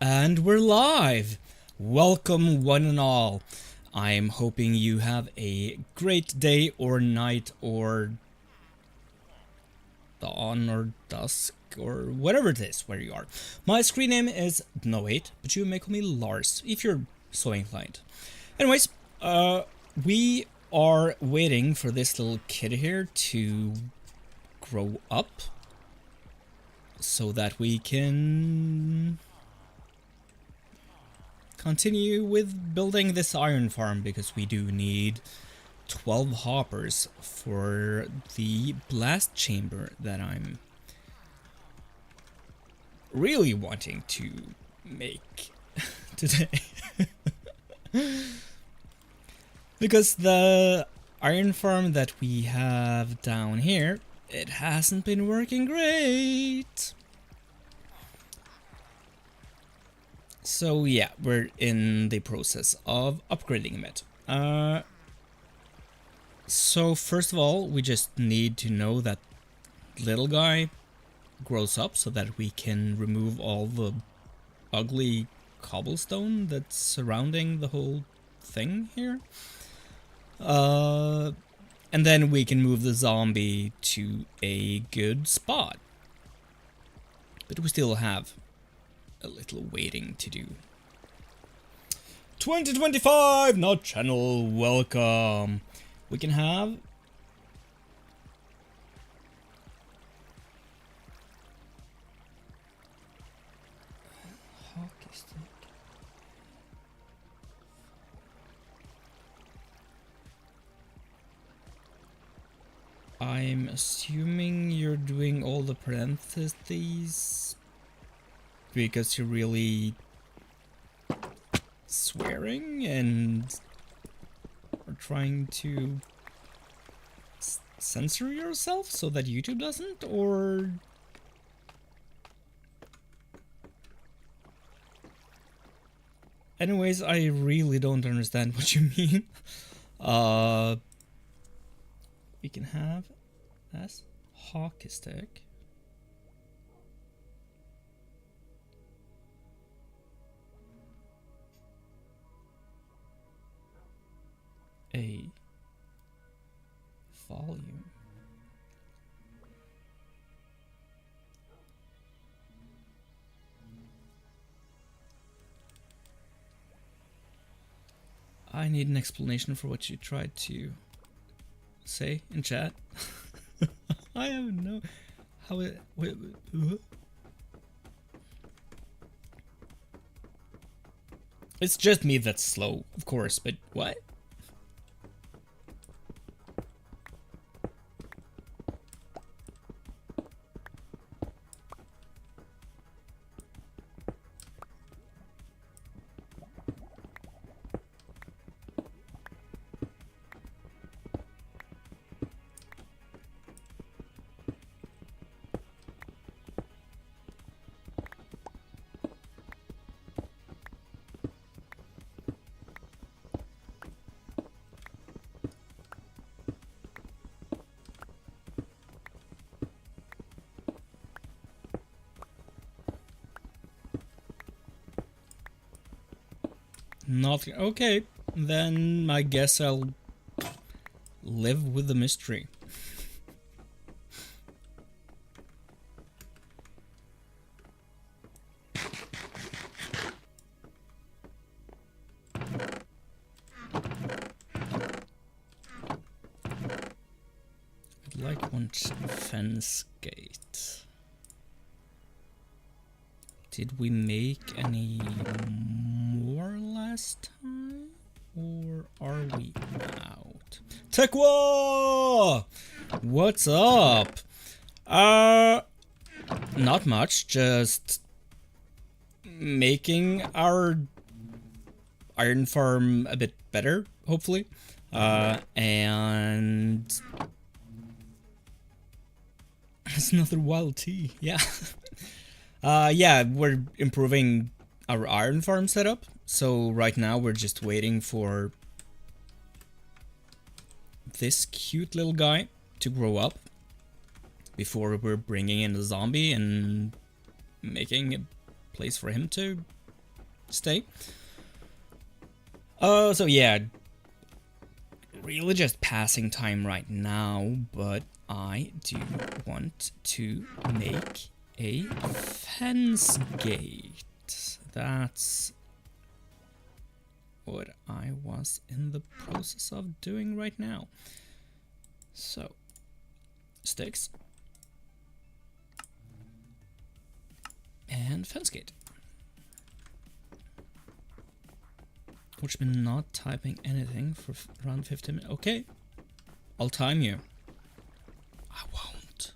And we're live! Welcome one and all. I'm hoping you have a great day or night or dawn or dusk or whatever it is where you are. My screen name is dnoate, but you may call me Lars if you're so inclined. Anyways, we are waiting for this little kid here to grow up so that we can continue with building this iron farm, because we do need 12 hoppers for the blast chamber that I'm really wanting to make today. Because the iron farm that we have down here, it hasn't been working great. So yeah, we're in the process of upgrading it. So first of all, we just need to know that little guy grows up so that we can remove all the ugly cobblestone that's surrounding the whole thing here. And then we can move the zombie to a good spot. But we still have a little waiting to do. 2025, not channel, welcome. We can have hockey stick. I'm assuming you're doing all the parentheses because you're really swearing and are trying to censor yourself so that YouTube doesn't, or anyways, I really don't understand what you mean. We can have as hockey stick. A volume. I need an explanation for what you tried to say in chat. I have no how it wait, It's just me that's slow, of course, but what? Not okay, then I guess I'll live with the mystery. I'd like one fence gate. Did we make any more last time? Or are we out? Tekwa! What's up? Not much, just making our iron farm a bit better, hopefully. And it's another wild tea, yeah. Yeah, we're improving our iron farm setup. So right now we're just waiting for this cute little guy to grow up before we're bringing in the zombie and making a place for him to stay. So yeah, really just passing time right now, but I do want to make a fence gate. That's what I was in the process of doing right now. So, sticks and fence gate. Which been not typing anything for around 15 minutes. Okay, I'll time you. I won't.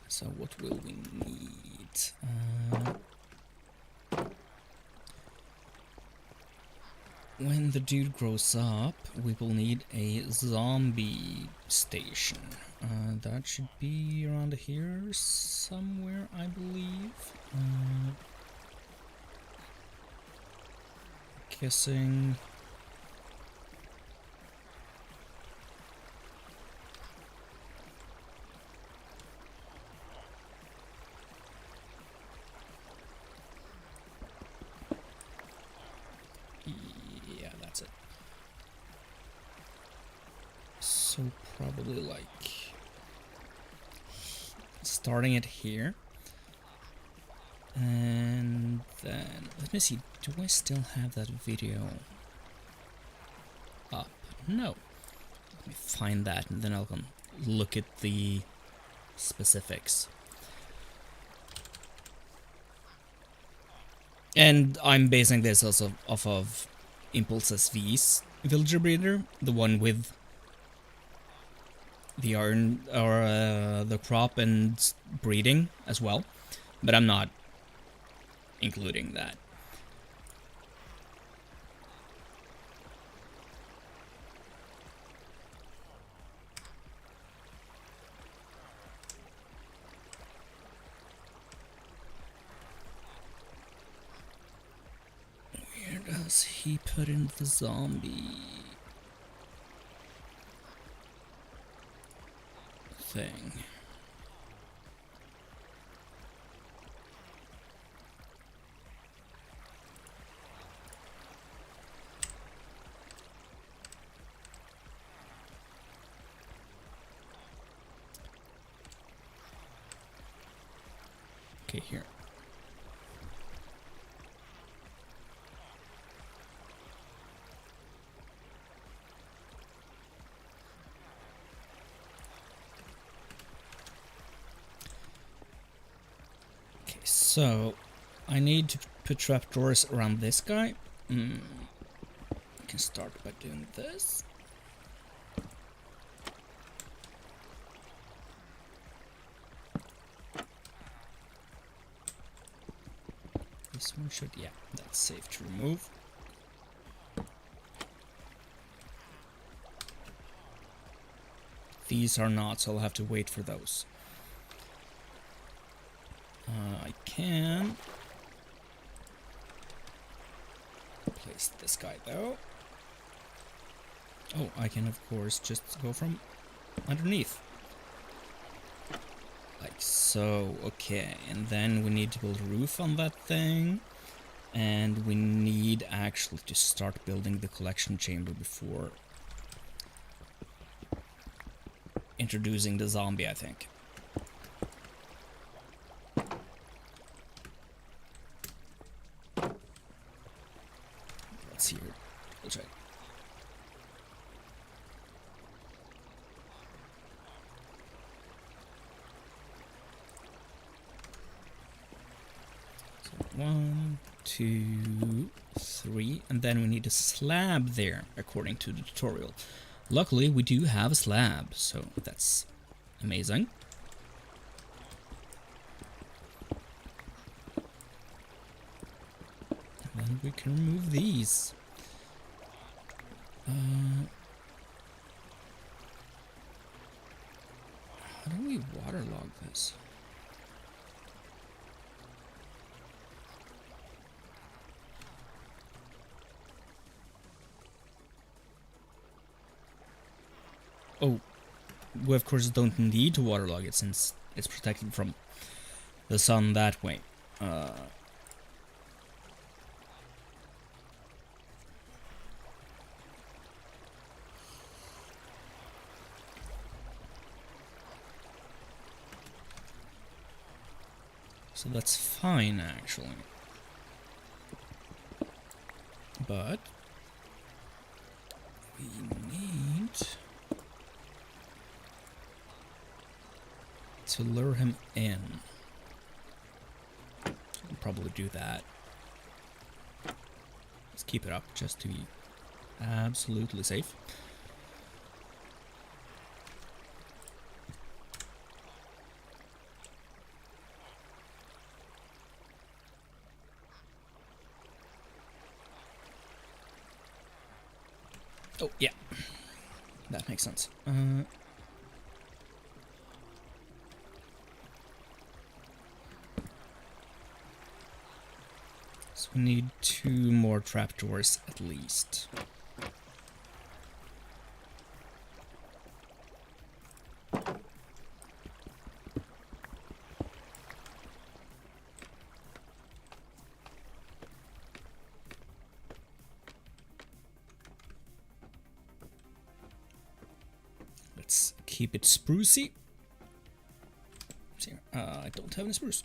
So what will we need? When the dude grows up, we will need a zombie station. That should be around here somewhere, I believe. Guessing. Yeah, that's it. So probably like starting it here. And then, let me see, do I still have that video up? No. Let me find that and then I'll look at the specifics. And I'm basing this also off of Impulse SV's villager breeder, the one with the iron or the crop and breeding as well, but I'm not including that. Where does he put in the zombie thing? Okay, here. Okay, so I need to put trapdoors around this guy. I can start by doing this. This one should, yeah, that's safe to remove. These are not, so I'll have to wait for those. I can place this guy though. Oh, I can of course just go from underneath. Like so, okay, and then we need to build a roof on that thing. And we need actually to start building the collection chamber before introducing the zombie, I think. Let's see here. We'll try. So 1, 2, 3, and then we need a slab there, according to the tutorial. Luckily, we do have a slab, so that's amazing. we can remove these. How do we waterlog this? Oh, we of course don't need to waterlog it since it's protected from the sun that way. So that's fine, actually. But we need to lure him in. So we'll probably do that. Let's keep it up just to be absolutely safe. Oh, yeah. That makes sense. So we need 2 more trapdoors at least. Let's keep it sprucey. I don't have any spruce.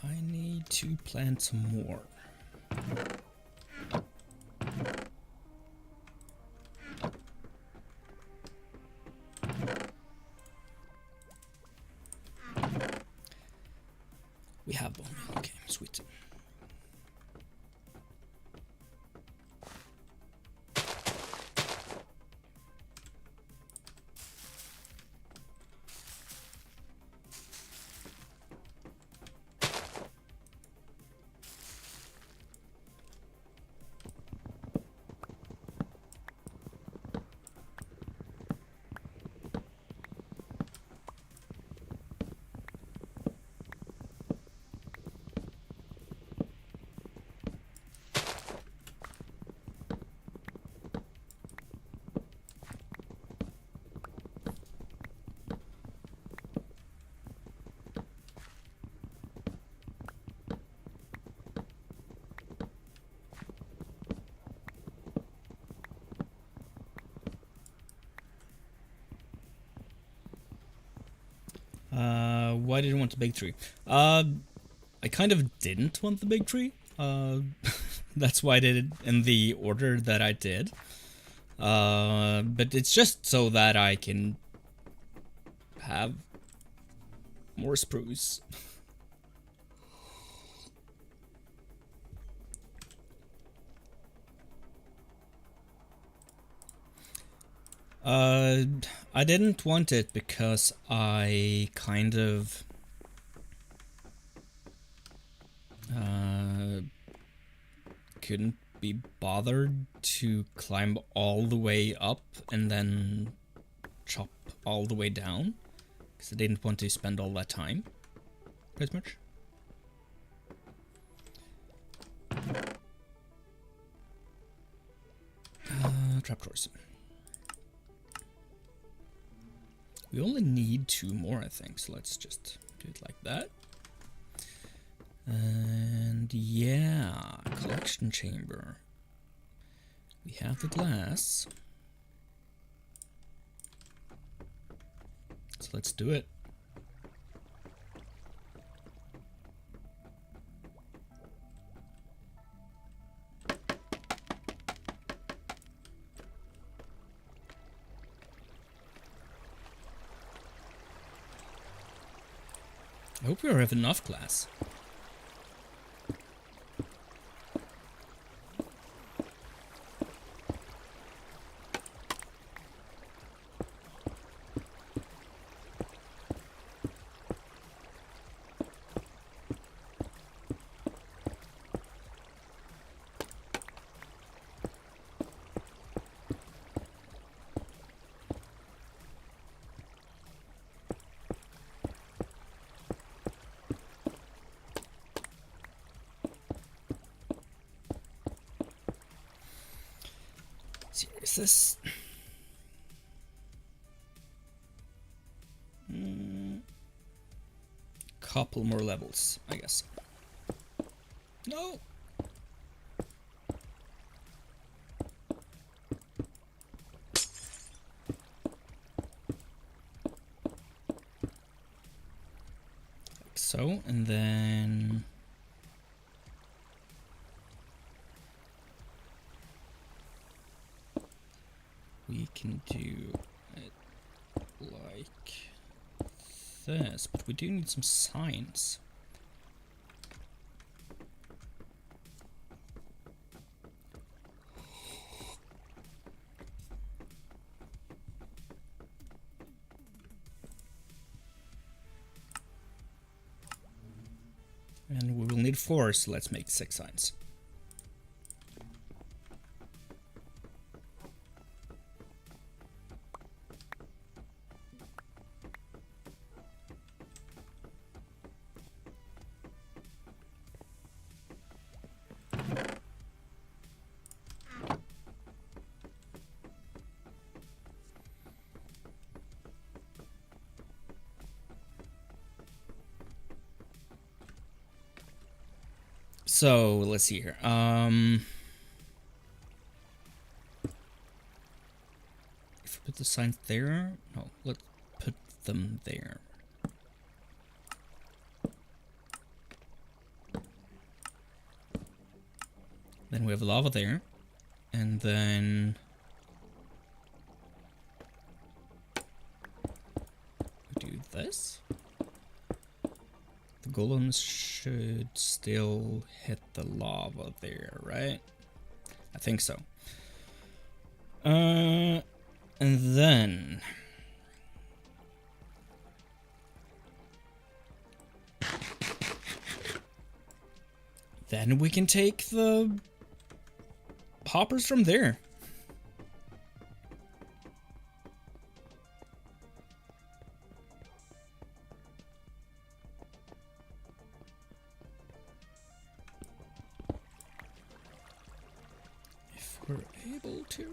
I need to plant some more. We have bone meal. Okay, sweet. Why did I want the big tree? I kind of didn't want the big tree. That's why I did it in the order that I did. But it's just so that I can have more spruce. I didn't want it because I kind of couldn't be bothered to climb all the way up and then chop all the way down, because I didn't want to spend all that time, pretty much. Trapdoors. We only need 2 more, I think, so let's just do it like that. And yeah, collection chamber. We have the glass. So let's do it. I hope we have enough glass. see, is this? Couple more levels, I guess. No. Like so, and then we can do it like this, but we do need some signs. And we will need 4, so let's make 6 signs. So let's see here. If we put the signs there, no, let's put them there. Then we have lava there, and then we do this. The golems should still hit the lava there, right? I think so. And then we can take the hoppers from there. We're able to.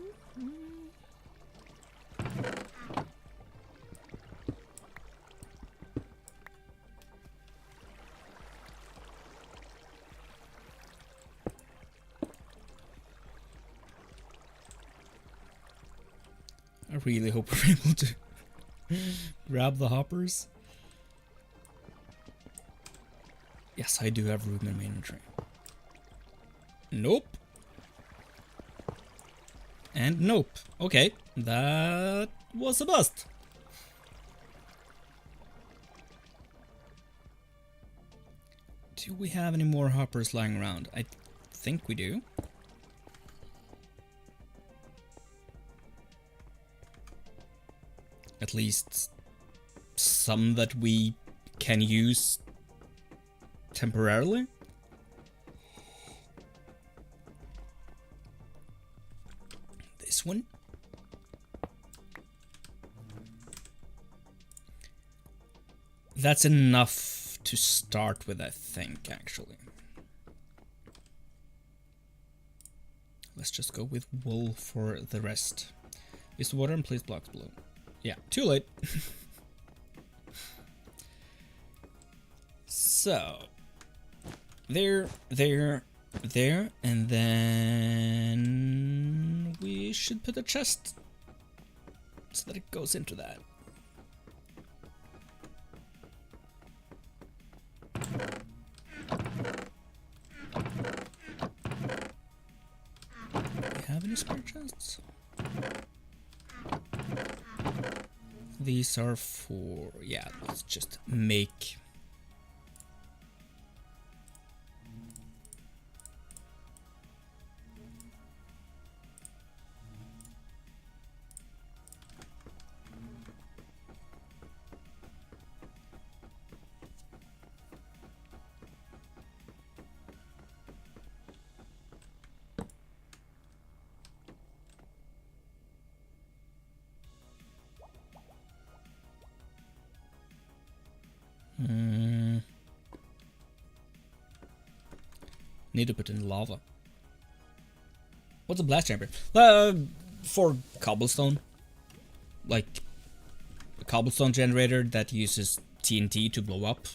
I really hope we're able to grab the hoppers. Yes, I do have room in my inventory. Nope. And nope. Okay, that was a bust. Do we have any more hoppers lying around? I think we do. At least some that we can use temporarily. This one. That's enough to start with, I think, actually. Let's just go with wool for the rest. Is the water and place blocks below? Yeah, too late. So, there, and then we should put a chest so that it goes into that. Do we have any spare chests? These are for, yeah, let's just make. Need to put in lava. What's a blast chamber? for cobblestone, like a cobblestone generator that uses TNT to blow up,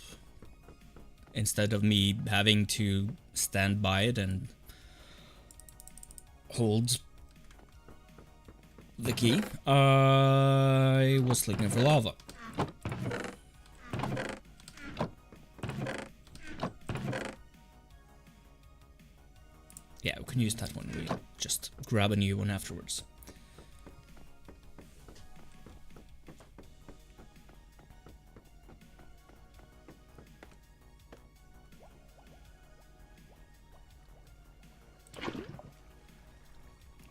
instead of me having to stand by it and hold the key. I was looking for lava. Yeah, we can use that one. We just grab a new one afterwards.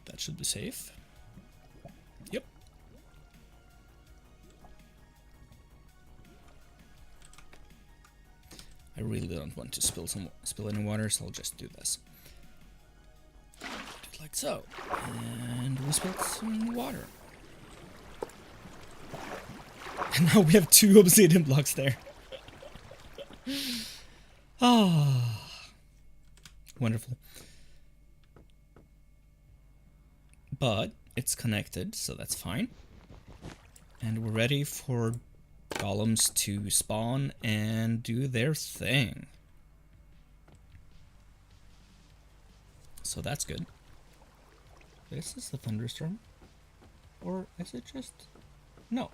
That should be safe. Yep. I really don't want to spill any water, so I'll just do this. Like so. And we spilled some water. And now we have 2 obsidian blocks there. Ah, wonderful. But it's connected, so that's fine. And we're ready for golems to spawn and do their thing. So that's good. Is this a thunderstorm? Or is it just... No.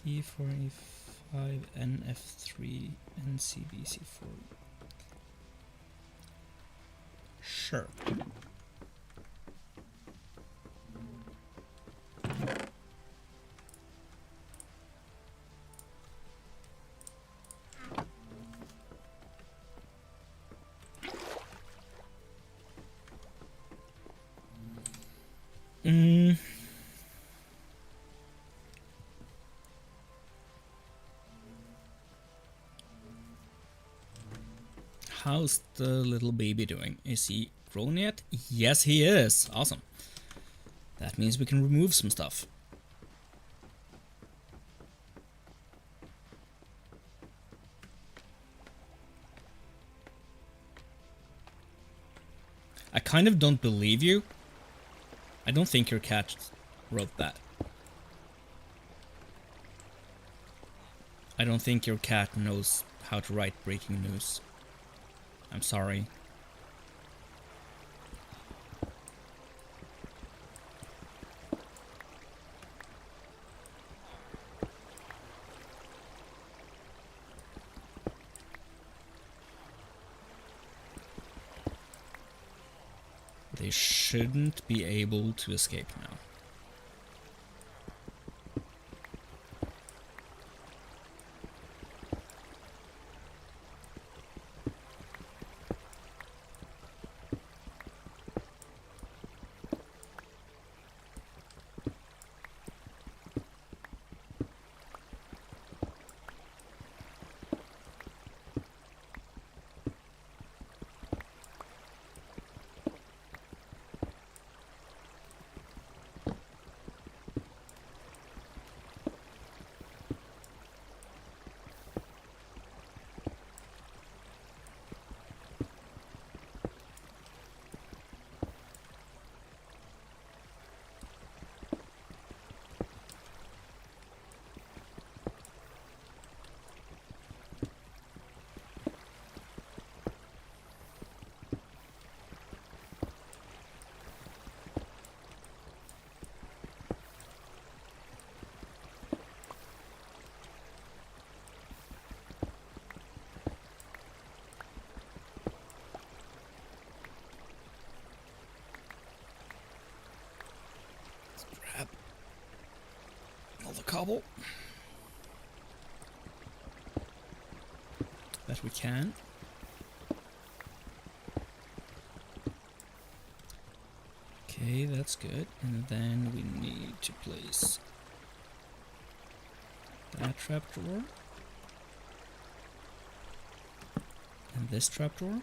E4, E5, NF3, NCB, C4. Sure. How's the little baby doing? Is he grown yet? Yes, he is. Awesome. That means we can remove some stuff. I kind of don't believe you. I don't think your cat wrote that. I don't think your cat knows how to write breaking news. I'm sorry. They shouldn't be able to escape now. Grab all the cobble that we can. Okay, that's good. And then we need to place that trapdoor and this trapdoor.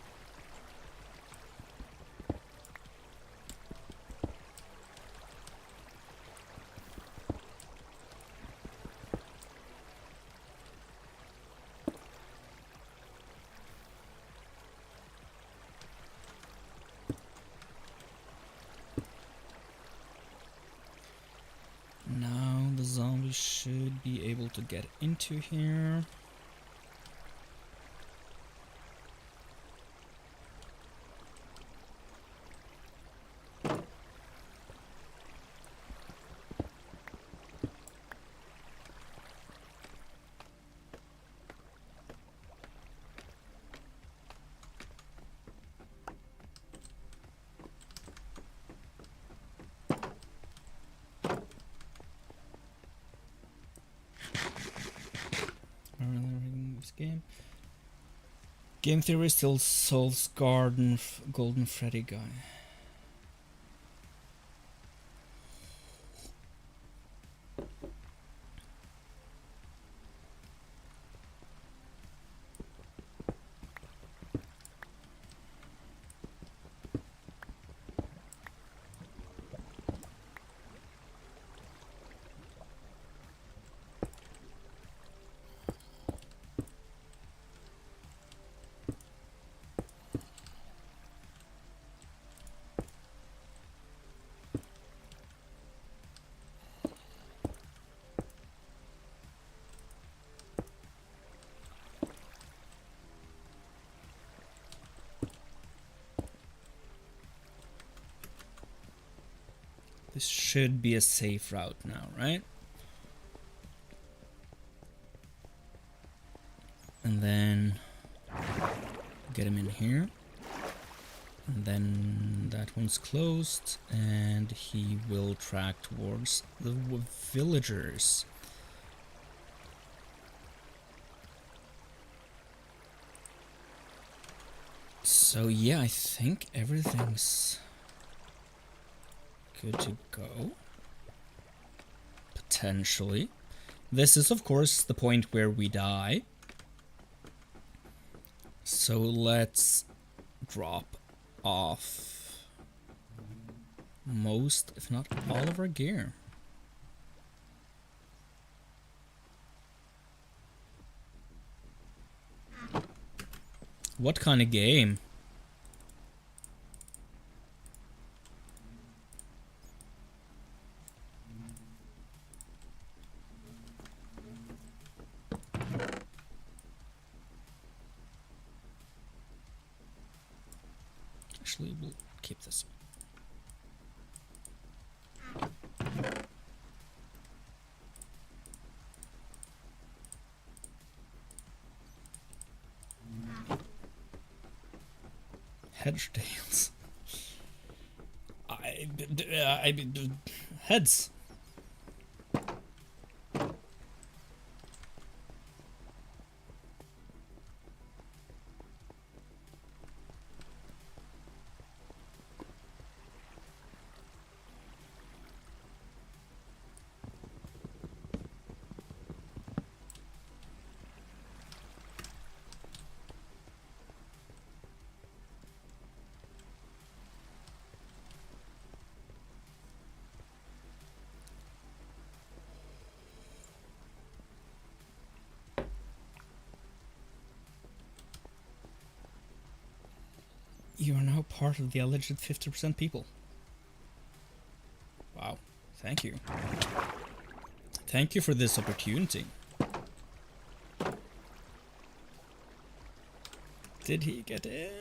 able to get into here. Game theory still solves Golden Freddy guy. This should be a safe route now, right? And then get him in here. And then that one's closed, and he will track towards the villagers. So yeah, I think everything's good to go. Potentially. This is, of course, the point where we die. So let's drop off most, if not all, of our gear. What kind of game? Actually, we'll keep this. Hedge heads. You are now part of the alleged 50% people. Wow, thank you. Thank you for this opportunity. Did he get in?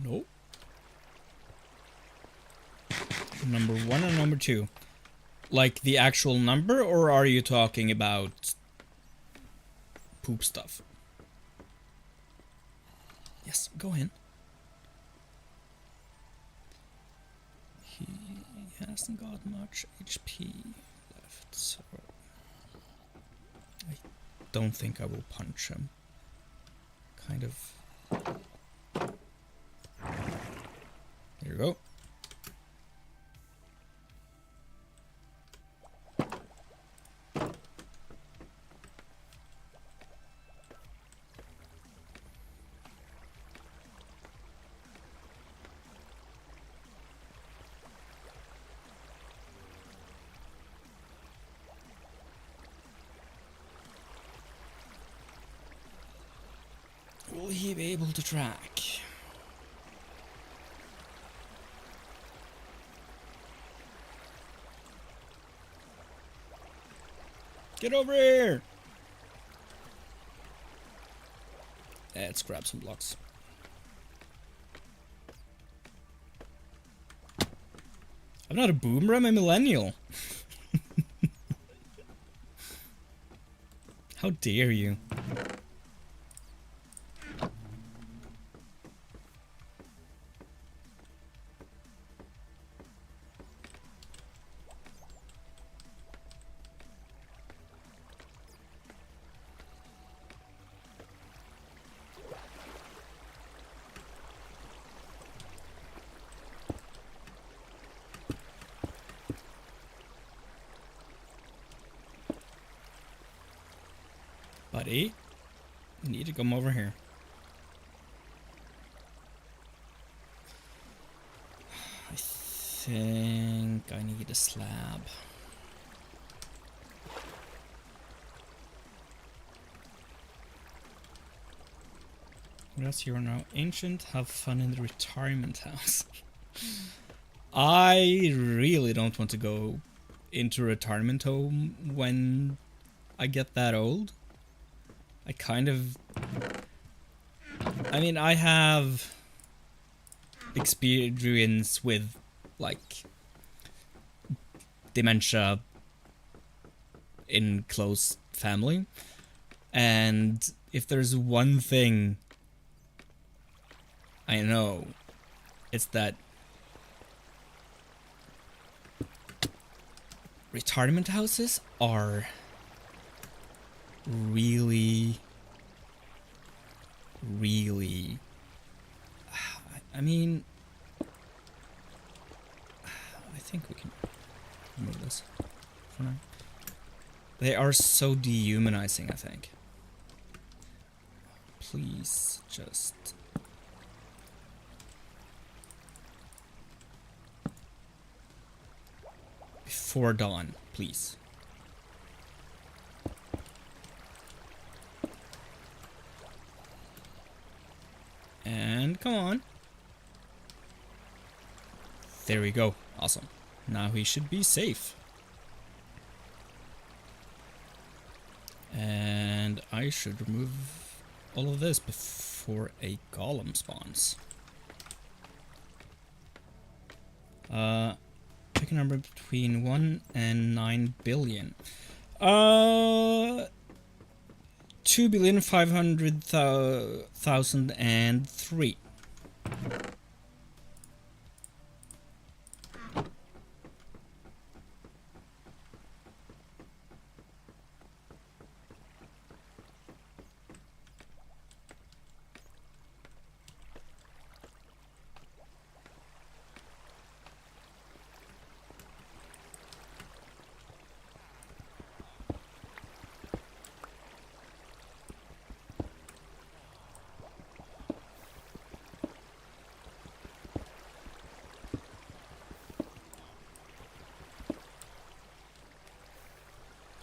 Nope. Number 1 or number 2? Like the actual number, or are you talking about poop stuff? Yes, go in. He hasn't got much HP left, so I don't think I will punch him. Kind of. There you go. Will he be able to track? Get over here! Let's grab some blocks. I'm not a boomer, I'm a millennial. How dare you? Buddy, you need to come over here. I think I need a slab. Yes, you are now ancient. Have fun in the retirement house. I really don't want to go into retirement home when I get that old. I mean, I have experience with, like, dementia in close family. And if there's one thing I know, it's that retirement houses are really, I mean, I think we can remove this for now. They are so dehumanizing, I think. Please just... before dawn, please. And come on. There we go. Awesome. Now he should be safe. And I should remove all of this before a golem spawns. Pick a number between 1 and 9 billion. 2,500,003.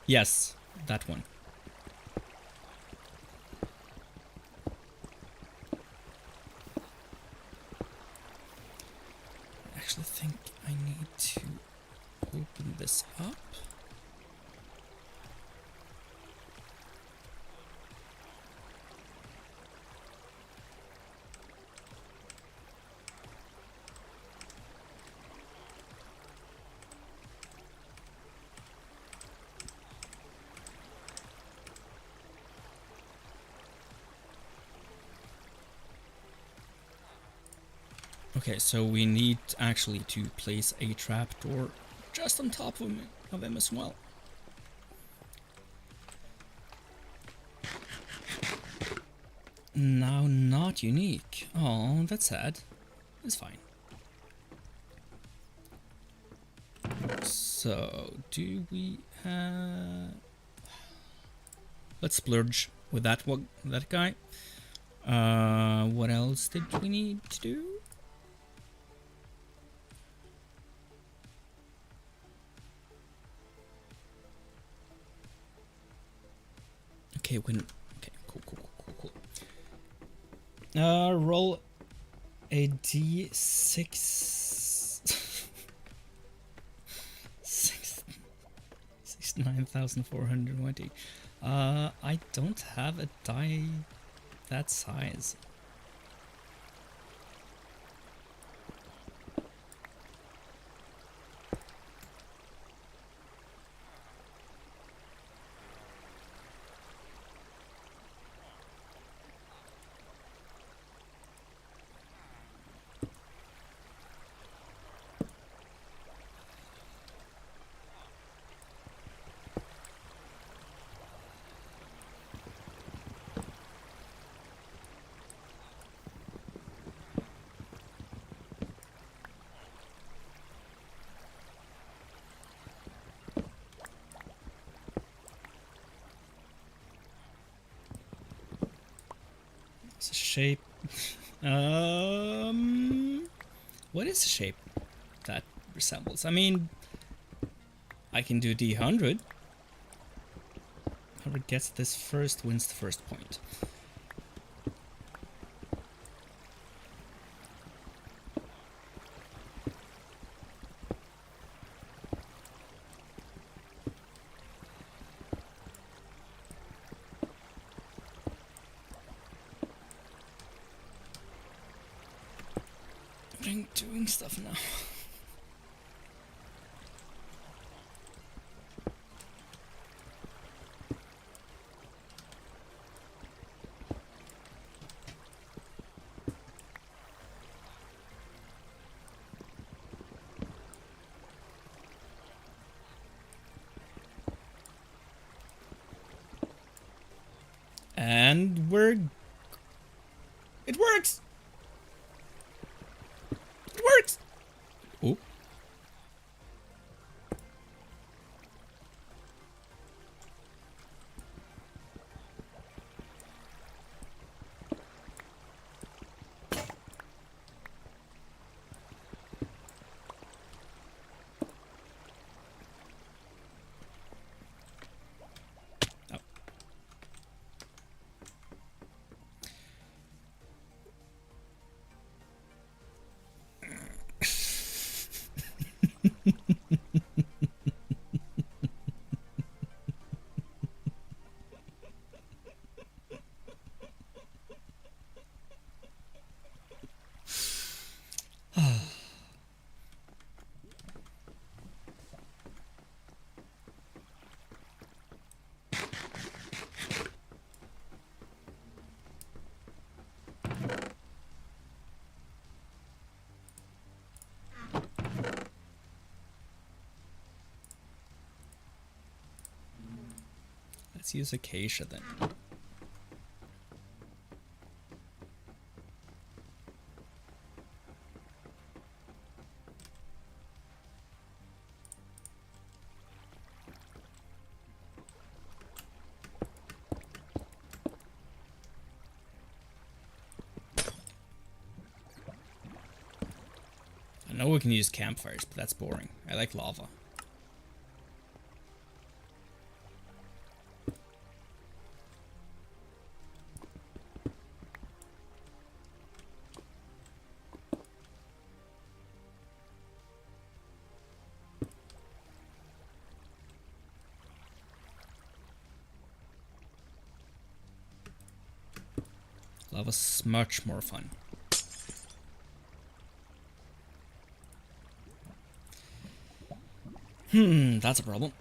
Yes, that one. I actually think I need to open this up. Okay, so we need actually to place a trapdoor just on top of him as well. Now not unique. Oh, that's sad. It's fine. So, do we have... Let's splurge with that one, that guy. What else did we need to do? Okay, okay, cool. Roll a d6. 9,420. I don't have a die that size. It's a shape. What is the shape that resembles? I mean, I can do D100. Whoever gets this first wins the first point. I'm doing stuff now. And it works! It works! Oh. Let's use acacia then. I know we can use campfires, but that's boring. I like lava. Lava's much more fun. That's a problem.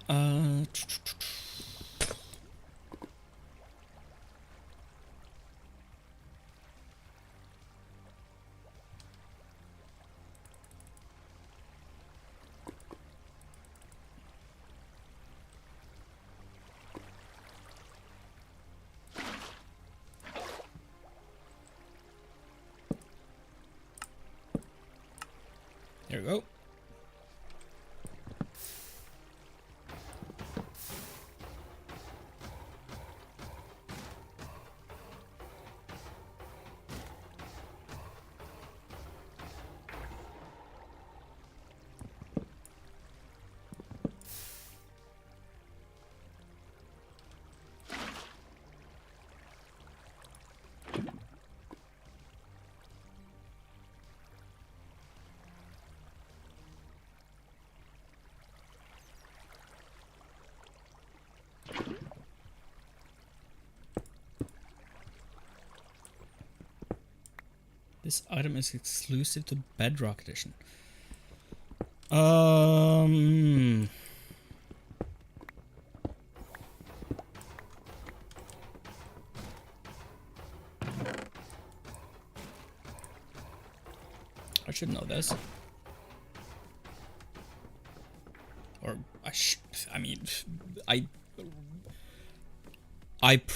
There we go. This item is exclusive to Bedrock Edition. I should know this. Or I mean, I've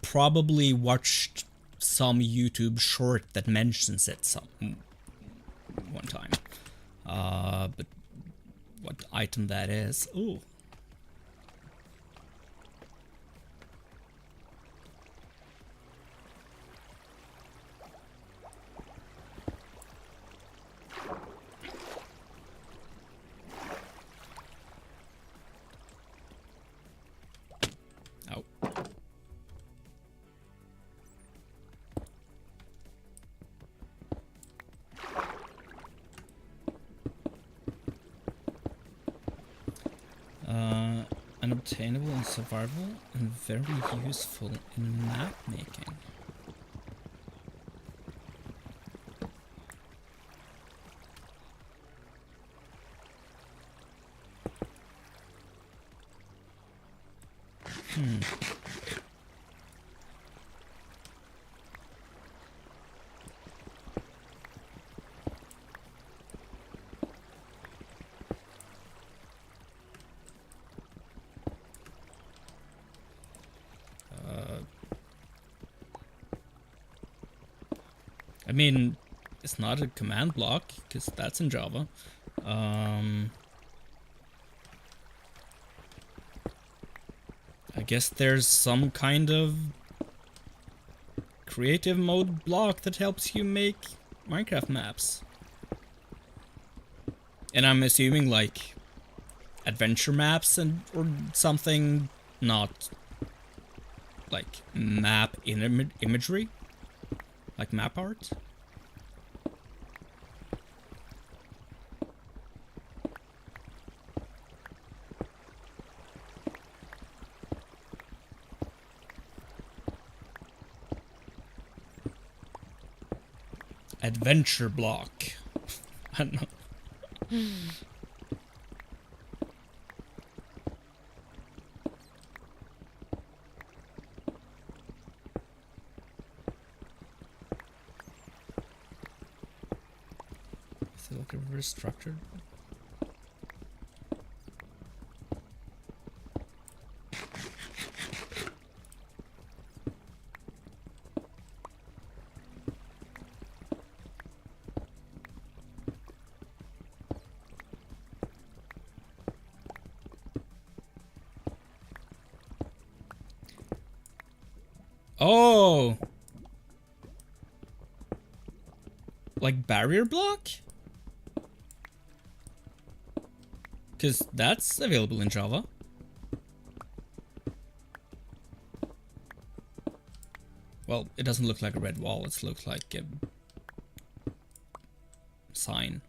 probably watched some YouTube short that mentions it one time. But what item that is? Ooh. Unobtainable in survival and very useful in map making. I mean, it's not a command block, because that's in Java. I guess there's some kind of creative mode block that helps you make Minecraft maps. And I'm assuming, like, adventure maps or something, not, like, map imagery? Like map art? Adventure block. I don't know. Is it like a reverse structured? Oh! Like barrier block? Because that's available in Java. Well, it doesn't look like a red wall, it looks like a sign.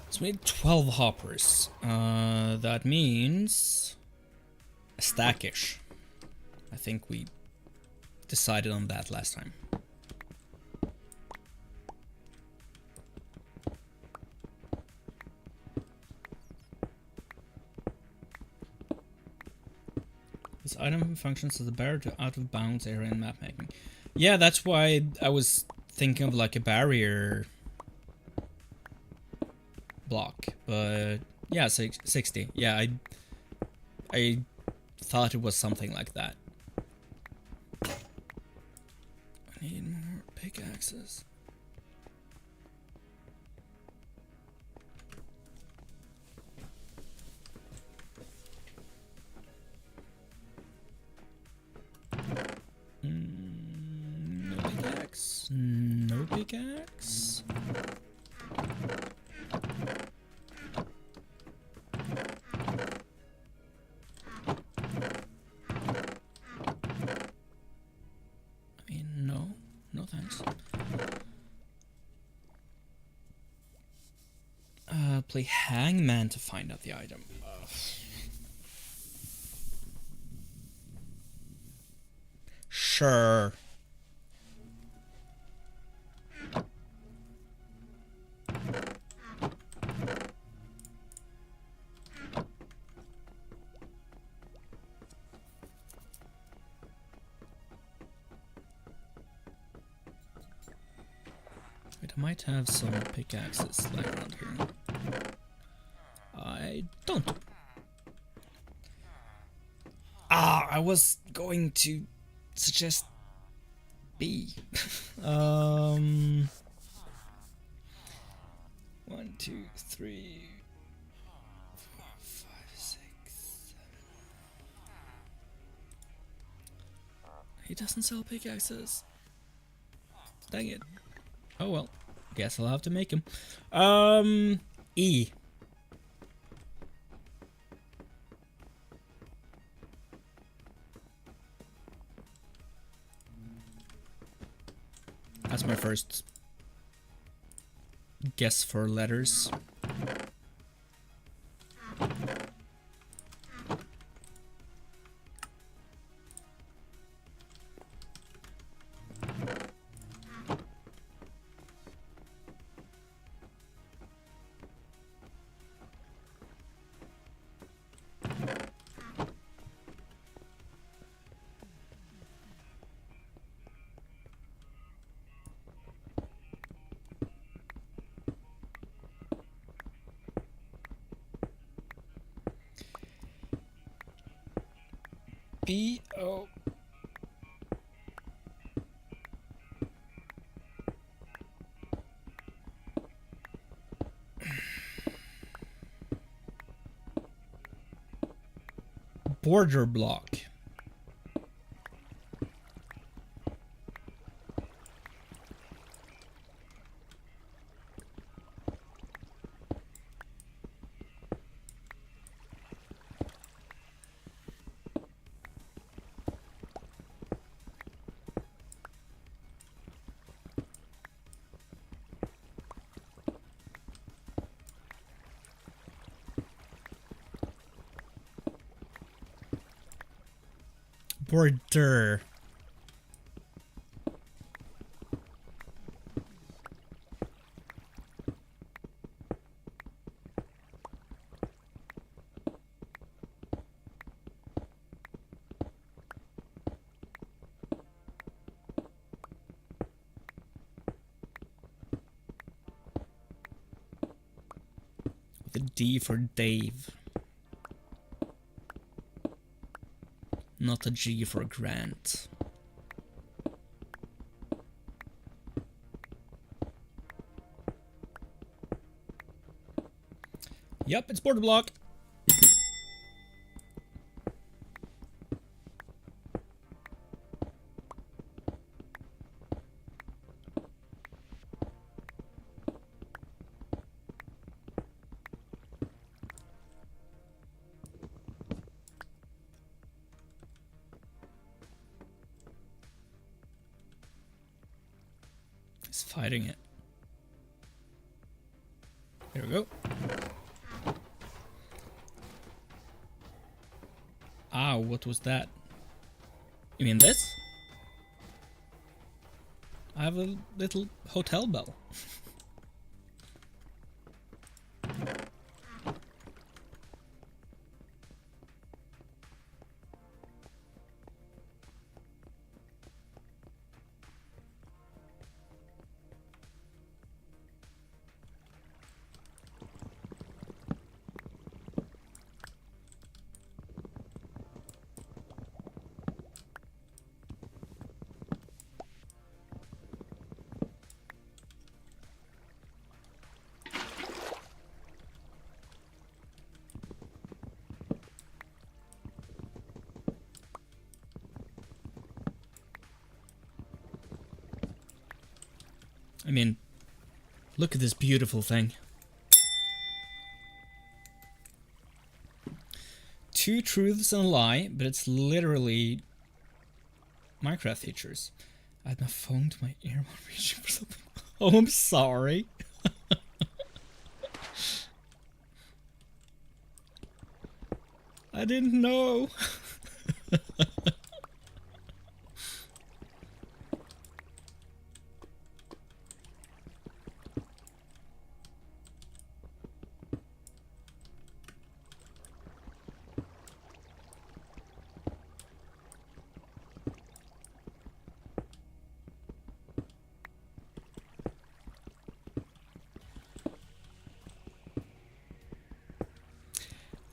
So we need 12 hoppers. That means a stackish. I think we decided on that last time. item functions as a barrier to out of bounds area in map making. Yeah, that's why I was thinking of like a barrier block, but yeah, 60. Yeah, I thought it was something like that. I need more pickaxes. No pickaxe. No pickaxe. I mean, no. No thanks. Play Hangman to find out the item. Sure. Wait, I might have some pickaxes lying around here. I don't. I was going to suggest B. 1, 2, 3, 4, 5, 6, 7. He doesn't sell pickaxes. Dang it. Oh well. Guess I'll have to make him. E. That's my first guess for letters. B-O. Border block. Border. With a D for Dave. Not a G for Grant. Yep, it's border block. He's fighting it. Here we go. Ow, what was that? You mean this? I have a little hotel bell. I mean, look at this beautiful thing. 2 truths and a lie, but it's literally Minecraft features. I had my phone to my ear while reaching for something. Oh, I'm sorry. I didn't know.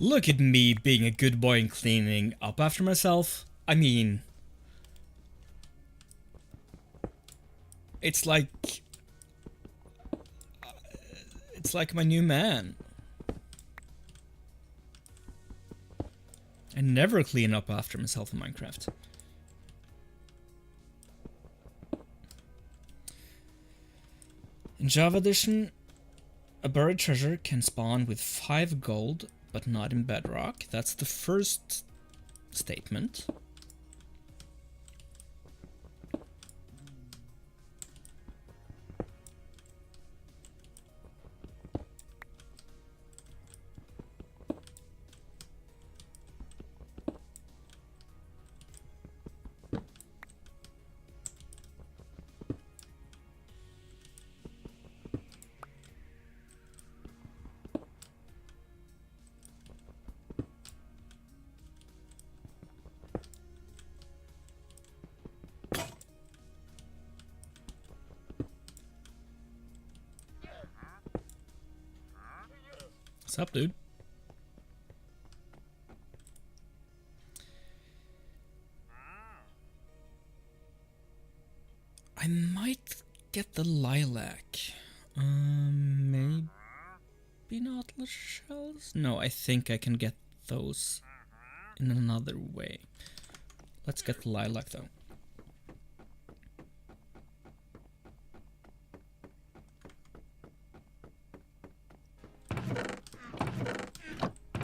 Look at me being a good boy and cleaning up after myself. I mean, it's like my new man. I never clean up after myself in Minecraft. In Java Edition, a buried treasure can spawn with 5 gold, but not in Bedrock. That's the first statement. What's up, dude? I might get the lilac. Maybe not shells? No, I think I can get those in another way. Let's get the lilac though.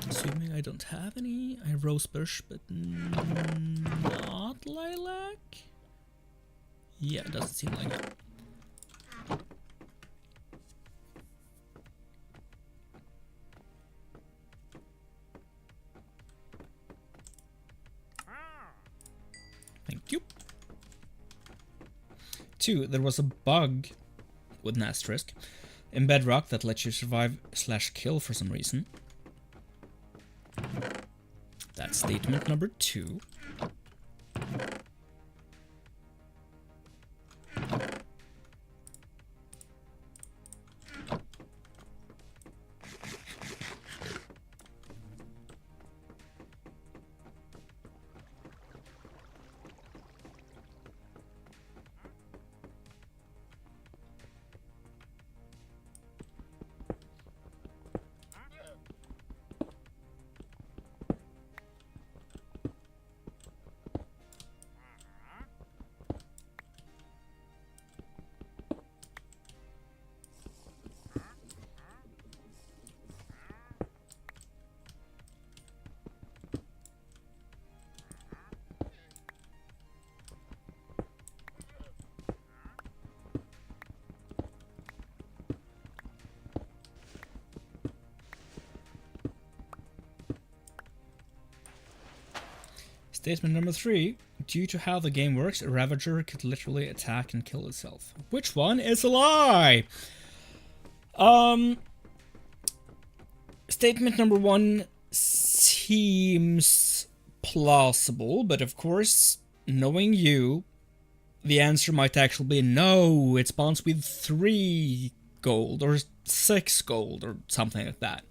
Assuming I don't have any. I have rosebush, but not lilac. Yeah, it doesn't seem like it. Thank you. 2. There was a bug with an asterisk in Bedrock that lets you survive/kill for some reason. That's statement number 2. Statement number 3. Due to how the game works, a Ravager could literally attack and kill itself. Which one is a lie? Statement number 1 seems plausible, but of course, knowing you, the answer might actually be no, it spawns with 3 gold or 6 gold or something like that.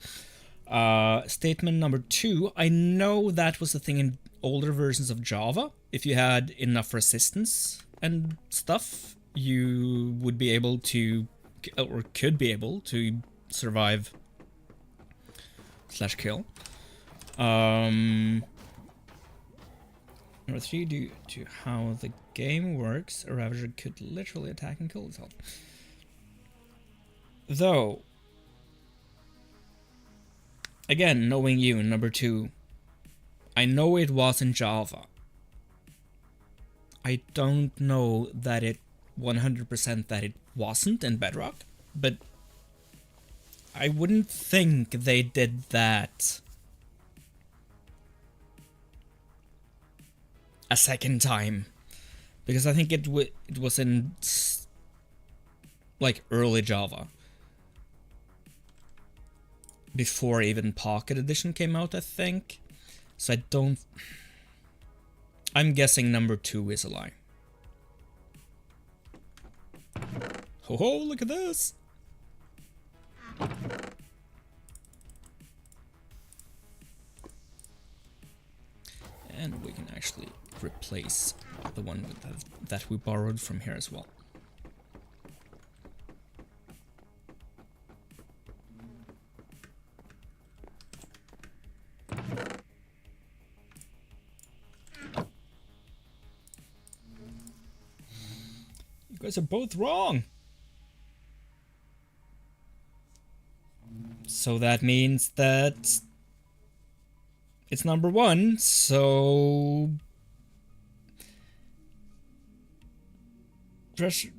Statement number 2, I know that was the thing in older versions of Java. If you had enough resistance and stuff, you would be able to, or could be able to survive /kill. Number 3, due to how the game works, a Ravager could literally attack and kill itself. Though, again, knowing you, number two, I know it was in Java. I don't know that it 100% that it wasn't in Bedrock, but I wouldn't think they did that a second time, because I think it was in like early Java before even Pocket Edition came out, I think. So I don't. I'm guessing number two is a lie. Ho ho! Look at this. And we can actually replace the one that we borrowed from here as well. You guys are both wrong. So that means that it's number one, so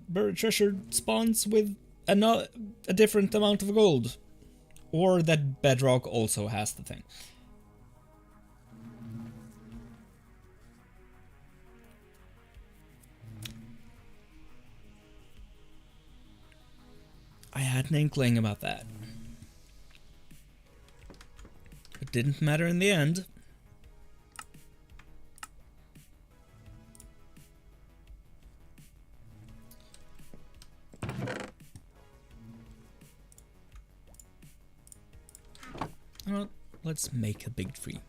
buried treasure spawns with a different amount of gold. Or that Bedrock also has the thing. I had an inkling about that. It didn't matter in the end. Well, let's make a big tree.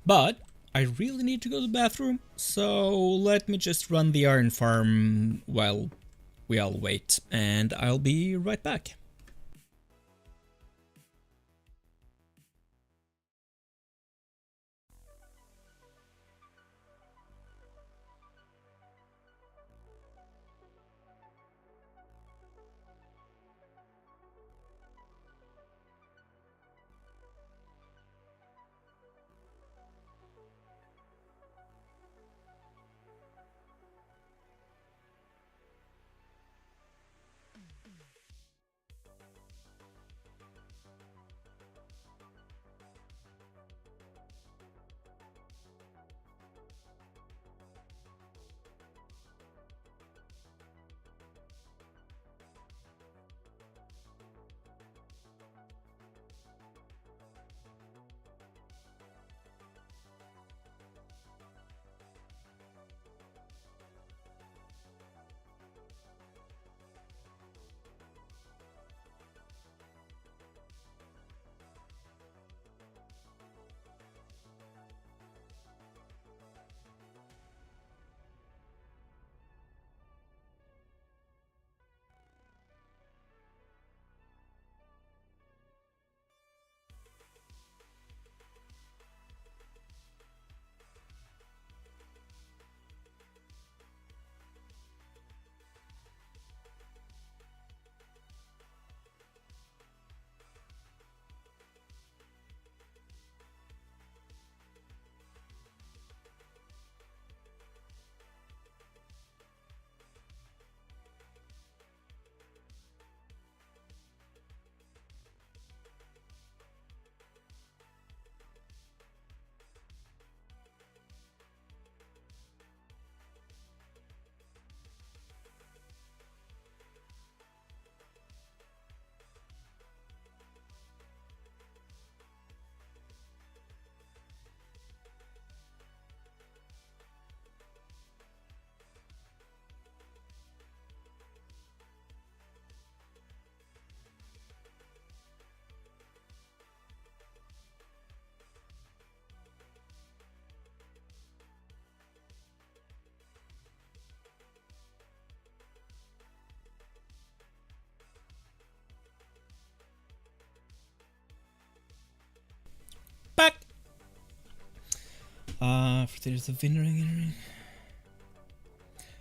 But I really need to go to the bathroom, so let me just run the iron farm while we all wait, and I'll be right back. There's the Vindicator.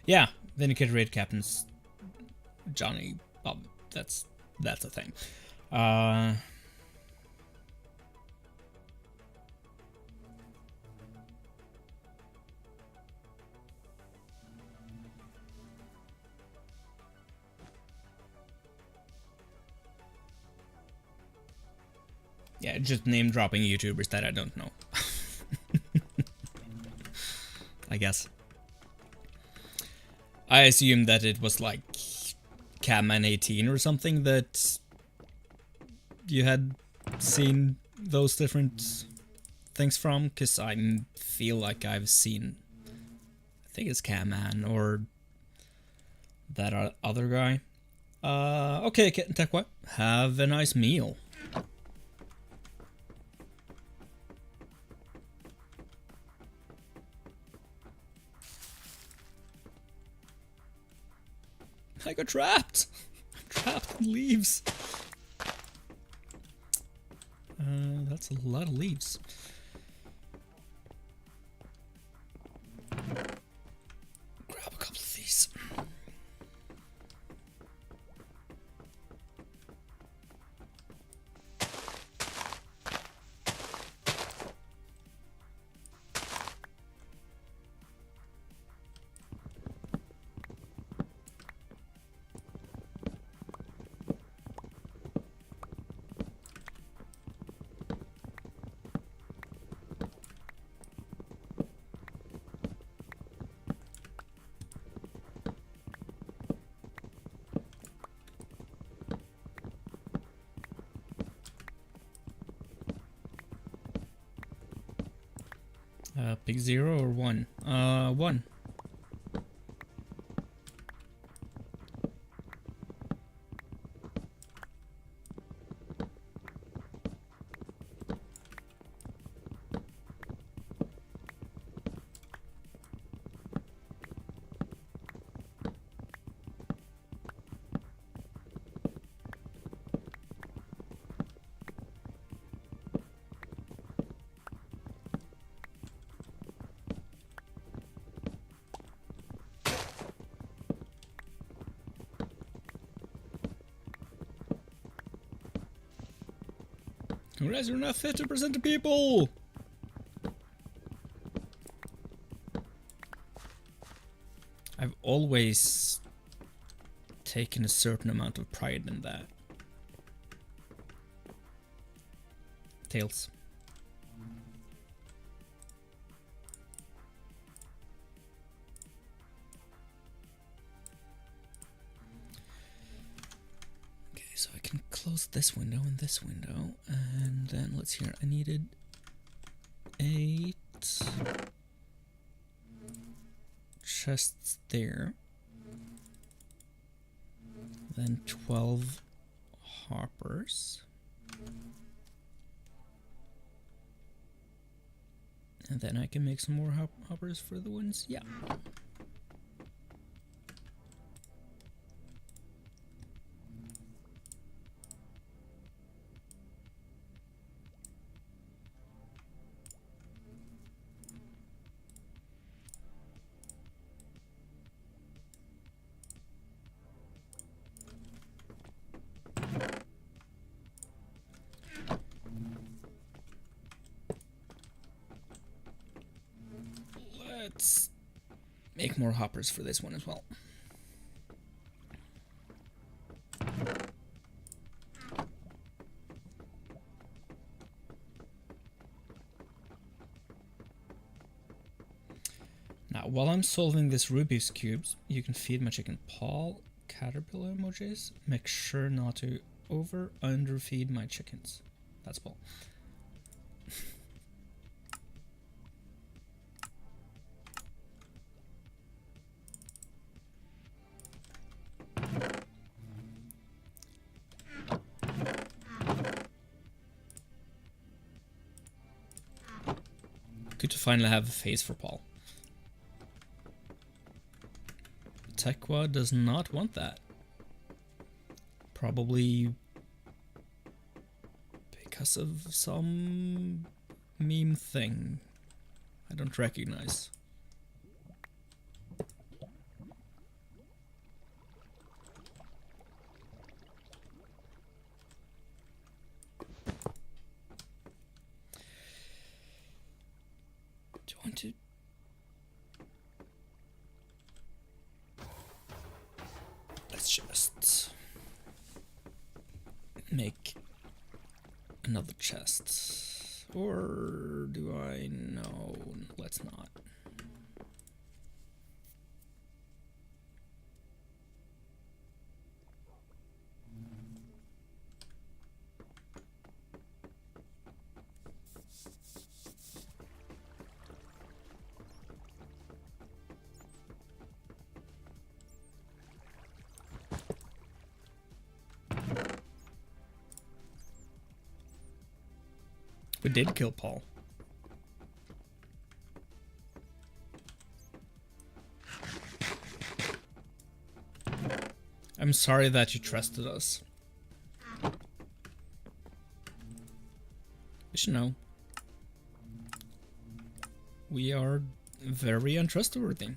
Yeah, Vindicator raid captains. Johnny. Oh, that's a thing. Yeah, just name dropping YouTubers that I don't know. I guess. I assume that it was like Catman18 or something that you had seen those different things from, because I feel like I've seen, I think it's Catman or that other guy. Okay, Kitten Tech, what? Have a nice meal. I got trapped. I'm trapped in leaves. That's a lot of leaves. Grab a couple of these. Pick 0 or 1? 1. Congrats, you're not 50% of people! I've always taken a certain amount of pride in that. Tails. Okay, so I can close this window and this window, and then let's hear. I needed 8 chests there, then 12 hoppers, and then I can make some more hoppers for the ones. Yeah. Let's make more hoppers for this one as well. Now, while I'm solving this Rubik's cubes, you can feed my chicken Paul caterpillar emojis. Make sure not to underfeed my chickens. That's Paul. Good to finally have a face for Paul. Tekwa does not want that. Probably because of some meme thing. I don't recognize. Do you want to... Let's just make another chest. Or do I? No, let's not. We did kill Paul. I'm sorry that you trusted us. You should know. We are very untrustworthy.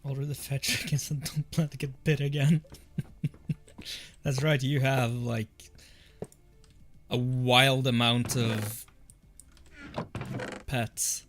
Already fed chickens and don't plan to get bit again. That's right, you have like a wild amount of pets.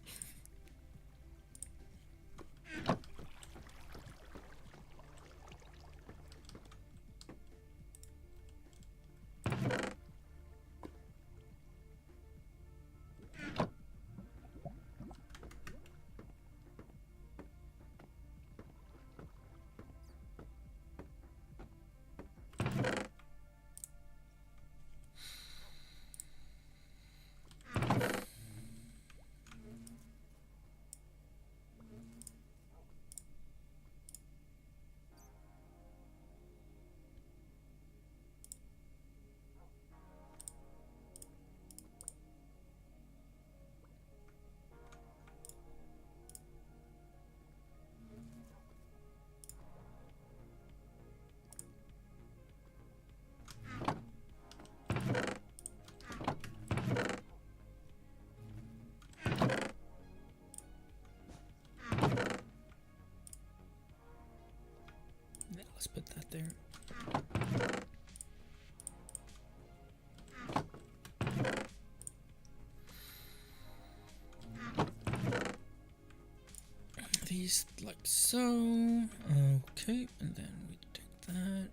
Let's put that there. These like so. Okay, and then we take that.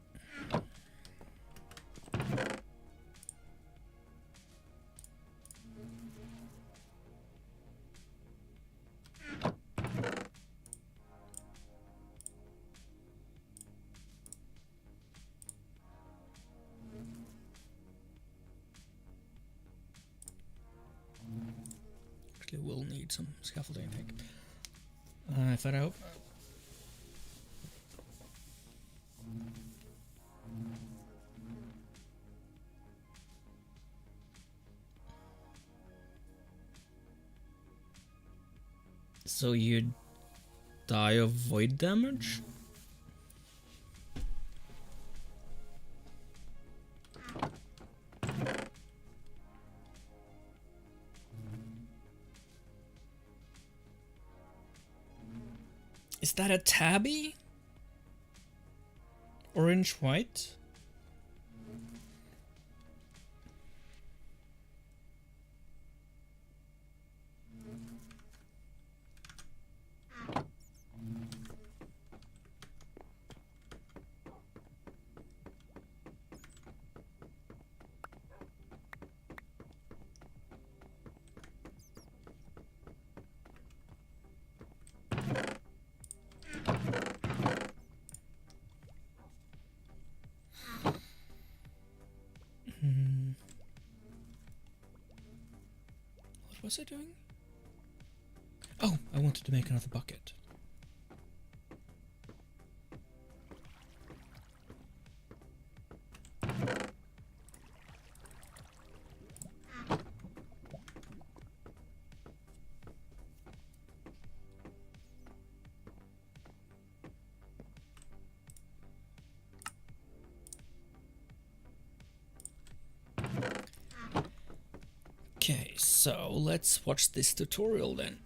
Actually, we'll need some scaffolding, I think. If I hope. So you die of void damage? Is that a tabby? Orange white? was I doing? Oh, I wanted to make another bucket. Okay, so let's watch this tutorial then.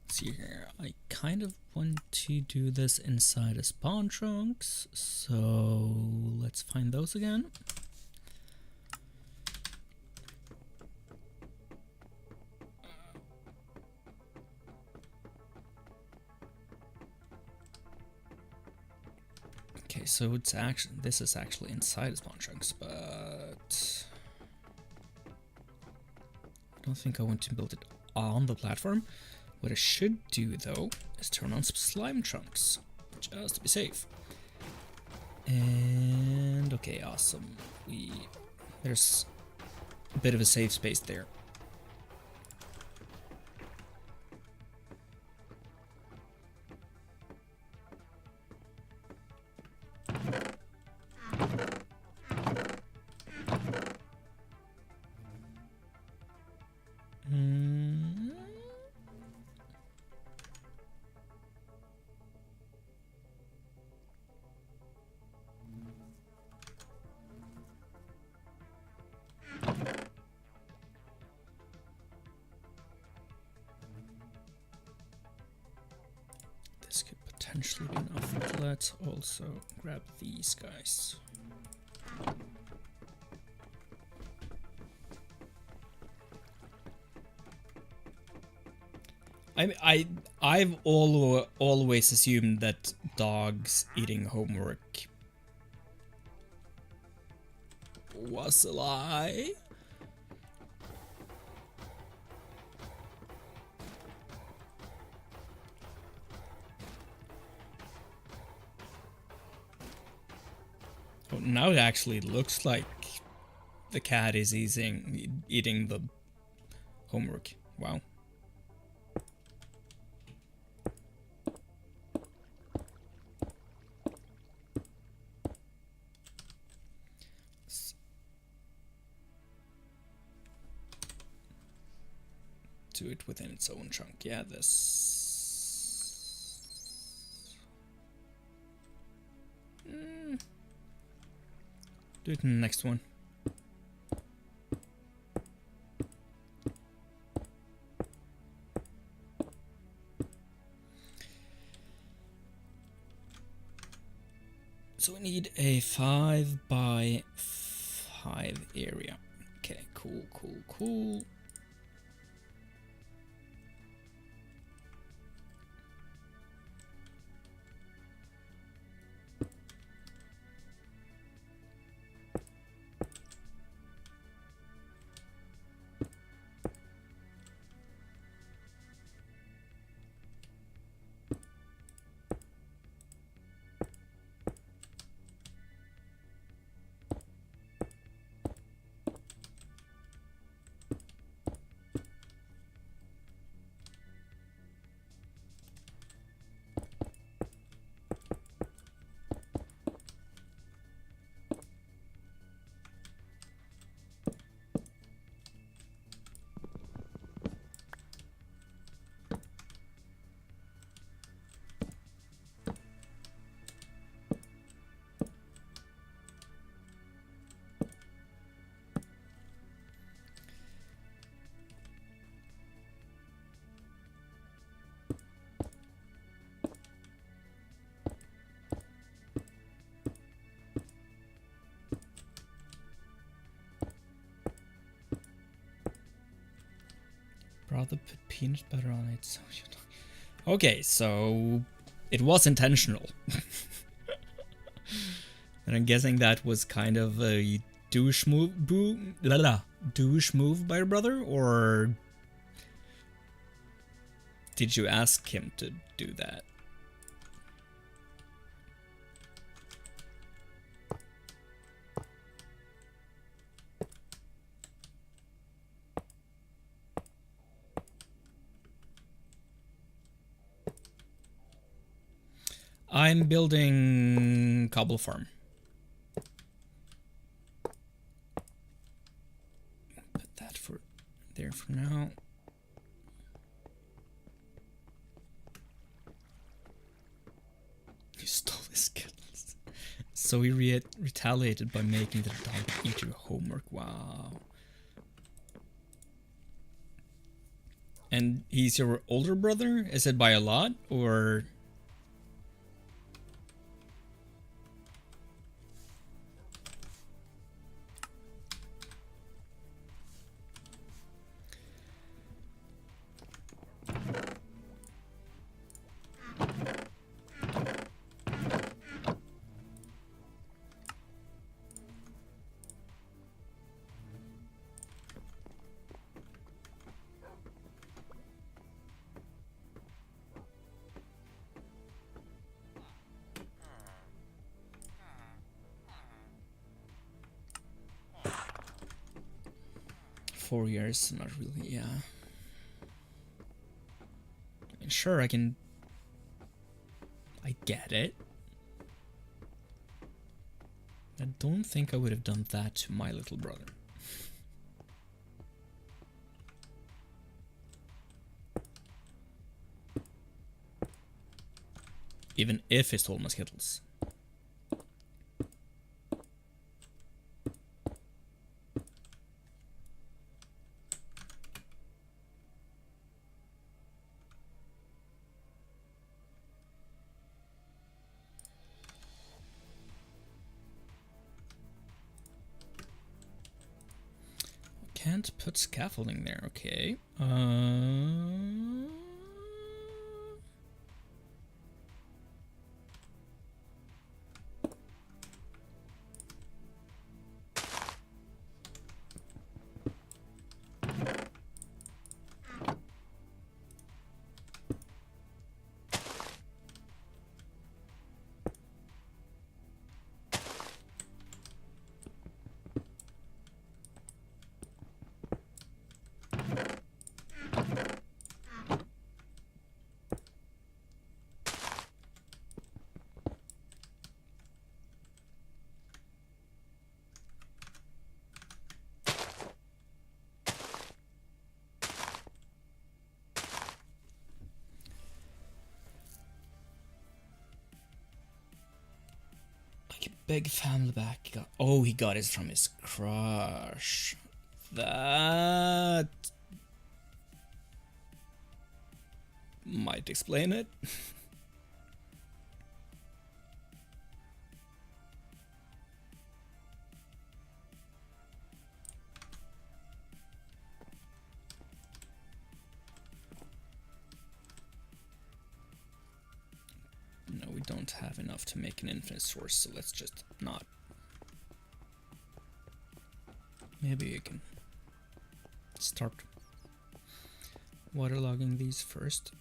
See here, I kind of want to do this inside a spawn trunks, so let's find those again. Okay, so it's actually, this is actually inside the spawn trunks, but I don't think I want to build it on the platform. What I should do though is turn on some slime trunks, just to be safe. And okay, awesome. There's a bit of a safe space there. This could potentially be enough, but let's also grab these guys. I've always assumed that dogs eating homework was a lie. Oh, now it actually looks like the cat is eating the homework. Wow. Do it within its own chunk. Yeah, this. Do it in the next one. So we need a 5 by 5 area. Okay, cool. rather put peanut butter on it. So okay, so it was intentional. And I'm guessing that was kind of a douche move, douche move by your brother, or did you ask him to do that? I'm building cobble farm. Put that for there for now. You stole his kettles. So he retaliated by making the dog eat your homework. Wow. And he's your older brother? Is it by a lot, or? Four years, not really, yeah. I mean, sure, I get it. I don't think I would have done that to my little brother. Even if he stole my skittles. Can't put scaffolding there, okay. Big family back. Oh, he got it from his crush. That might explain it. No, we don't have enough to make an infinite source, so let's just not. Maybe you can start waterlogging these first.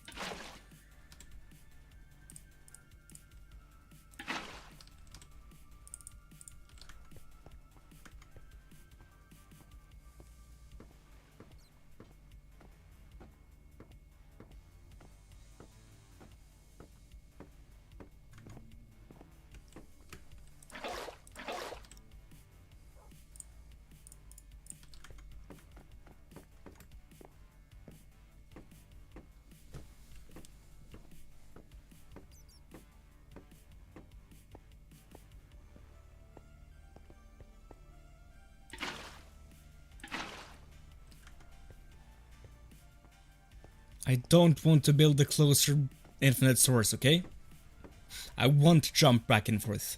I don't want to build a closer infinite source, okay? I want to jump back and forth.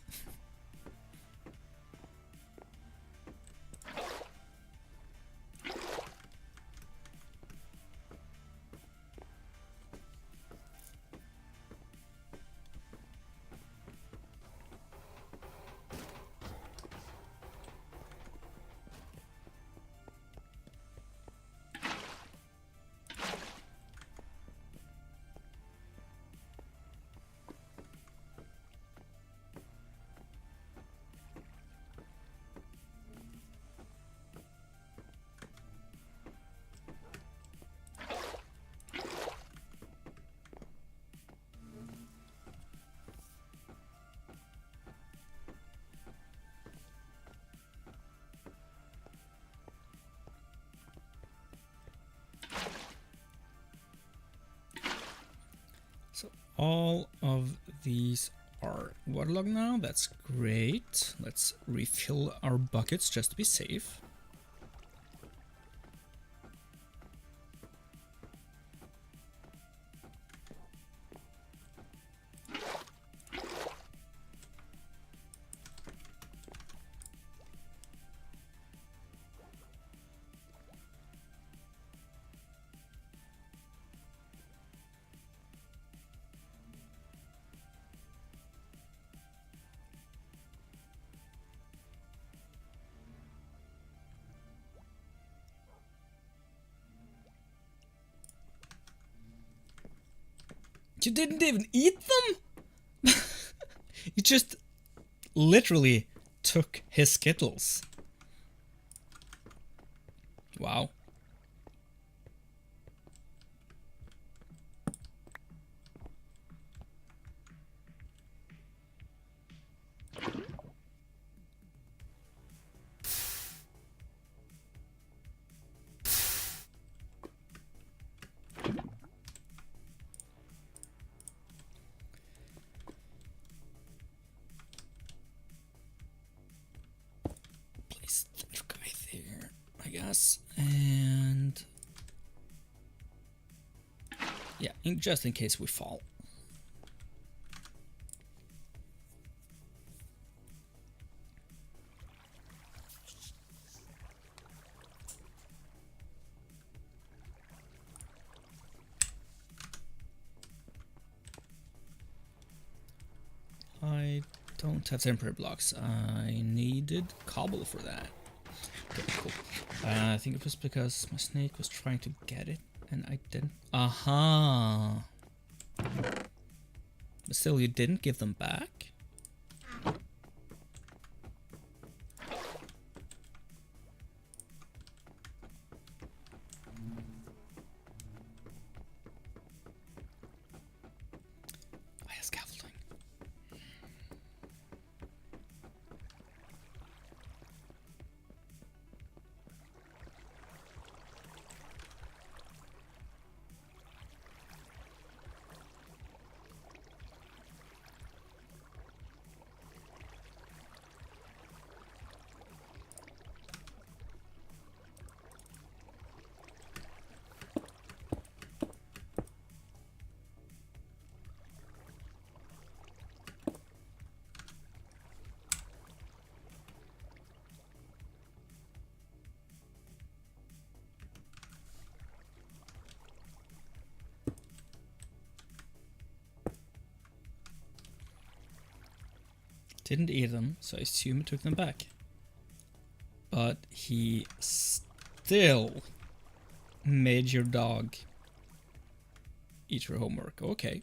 all of these are waterlogged now. That's great. Let's refill our buckets just to be safe. You didn't even eat them? You just literally took his Skittles. Wow. Place the guy there, I guess. And yeah, just in case we fall. I don't have temporary blocks. I needed cobble for that. Okay, cool. I think it was because my snake was trying to get it and I didn't. Aha! But still, you didn't give them back? I have scaffolding. Didn't eat them, so I assume he took them back. But he still made your dog eat your homework. Okay.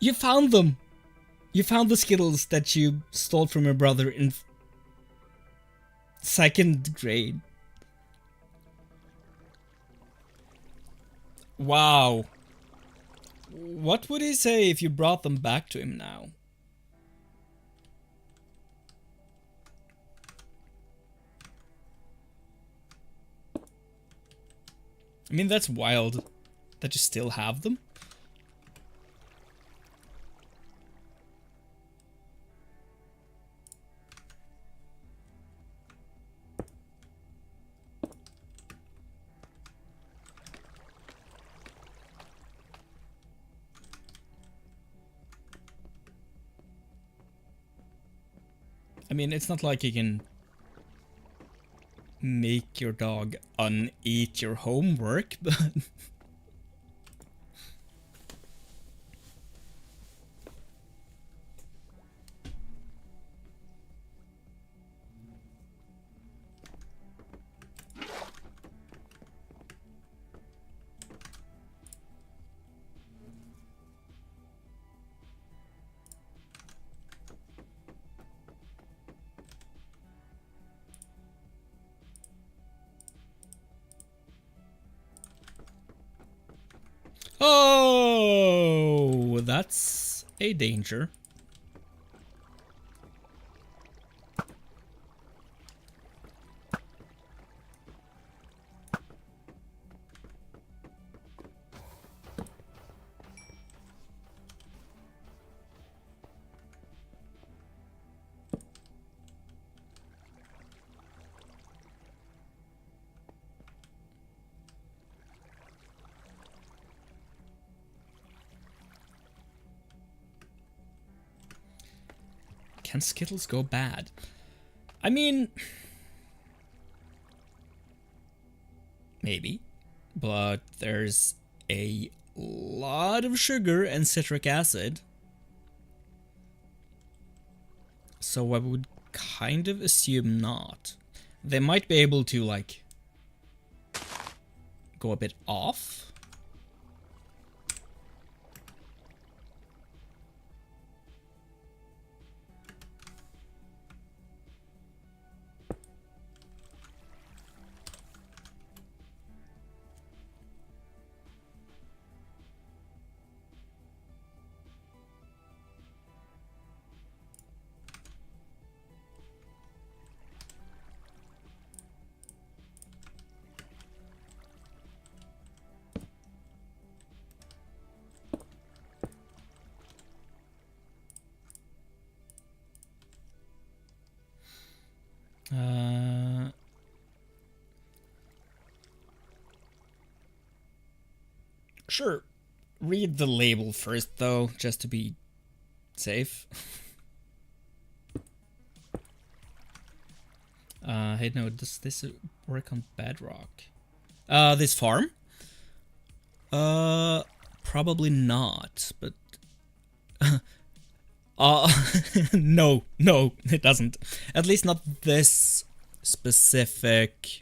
You found them! You found the Skittles that you stole from your brother in 2nd grade. Wow. What would he say if you brought them back to him now? I mean, that's wild that you still have them. I mean, it's not like you can make your dog uneat your homework, but... Oh, that's a danger. Can Skittles go bad? I mean... maybe. But there's a lot of sugar and citric acid. So I would kind of assume not. They might be able to, like, go a bit off. Sure. Read the label first, though, just to be safe. Hey, no, does this work on bedrock? This farm? Probably not, but... no, it doesn't. At least not this specific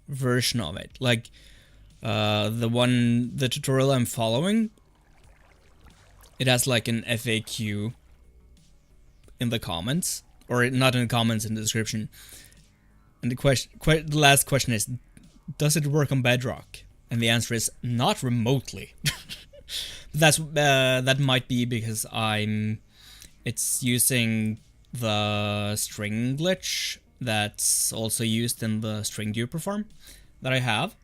version of it. Like, the tutorial I'm following, it has like an FAQ in the comments, or not in the comments, in the description. And the last question is, does it work on bedrock? And the answer is not remotely. That might be because it's using the string glitch that's also used in the string duper farm that I have.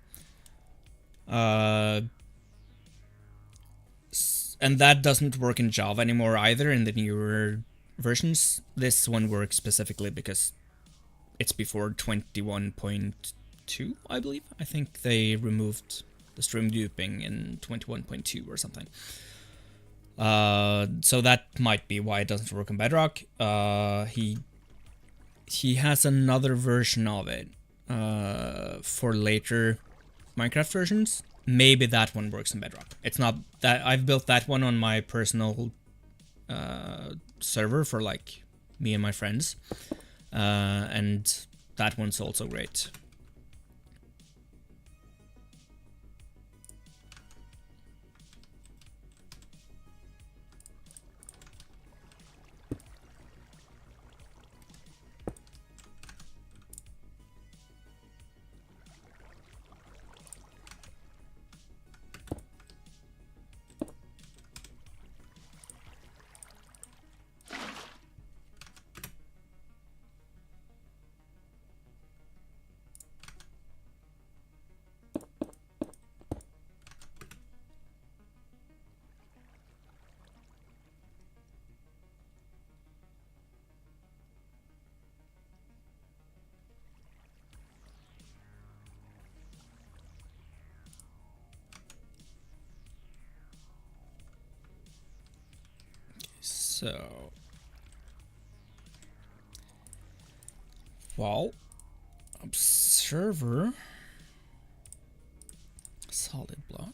And that doesn't work in Java anymore either in the newer versions. This one works specifically because it's before 21.2, I believe. I think they removed the string duping in 21.2 or something. So that might be why it doesn't work on Bedrock. He has another version of it for later Minecraft versions. Maybe that one works in Bedrock. It's not that I've built that one on my personal server for like me and my friends, and that one's also great. So, well, observer, solid block.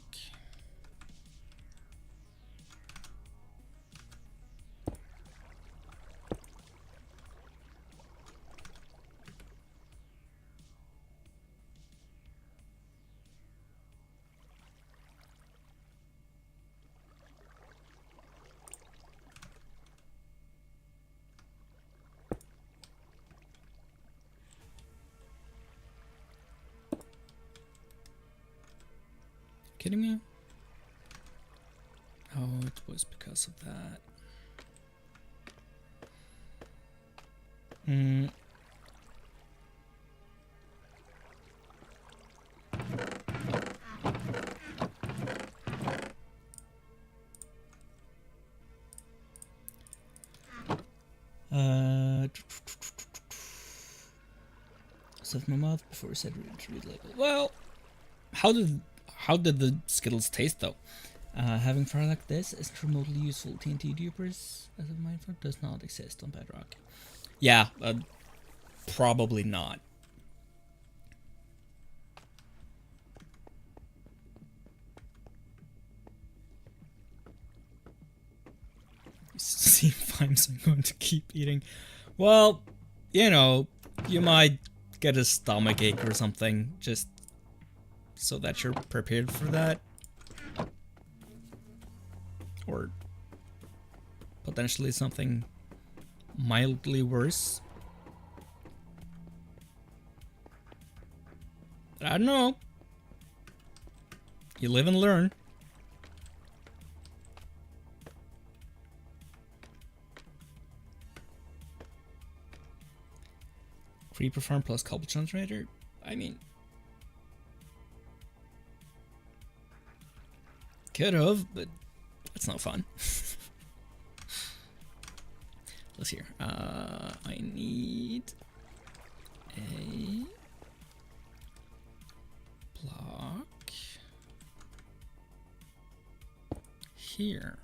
Kidding me? Oh, it was because of that. Hmm. Stuff my mouth before I said read label. Well, how did the Skittles taste though? Having fire like this is remotely useful. TNT dupers, as of mindful, does not exist on Bedrock. Yeah, probably not. See vibes, I'm going to keep eating. Well, you know, you might get a stomach ache or something, just so that you're prepared for that. Or potentially something mildly worse. I don't know. You live and learn. Creeper farm plus cobblestone trader? I mean, could have, but that's not fun. Let's hear. I need a block here.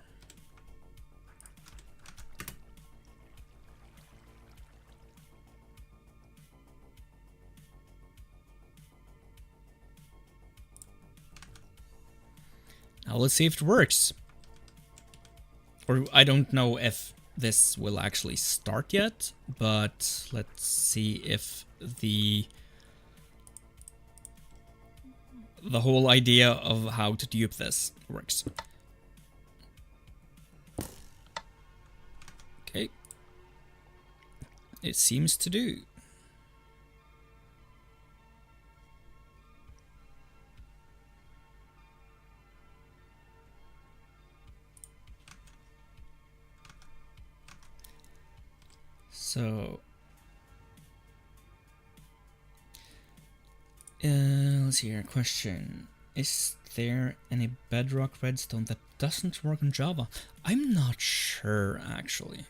Now let's see if it works. Or I don't know if this will actually start yet, but let's see if the whole idea of how to dupe this works. Okay. It seems to do. So, let's see here. Question: is there any Bedrock redstone that doesn't work on Java? I'm not sure, actually.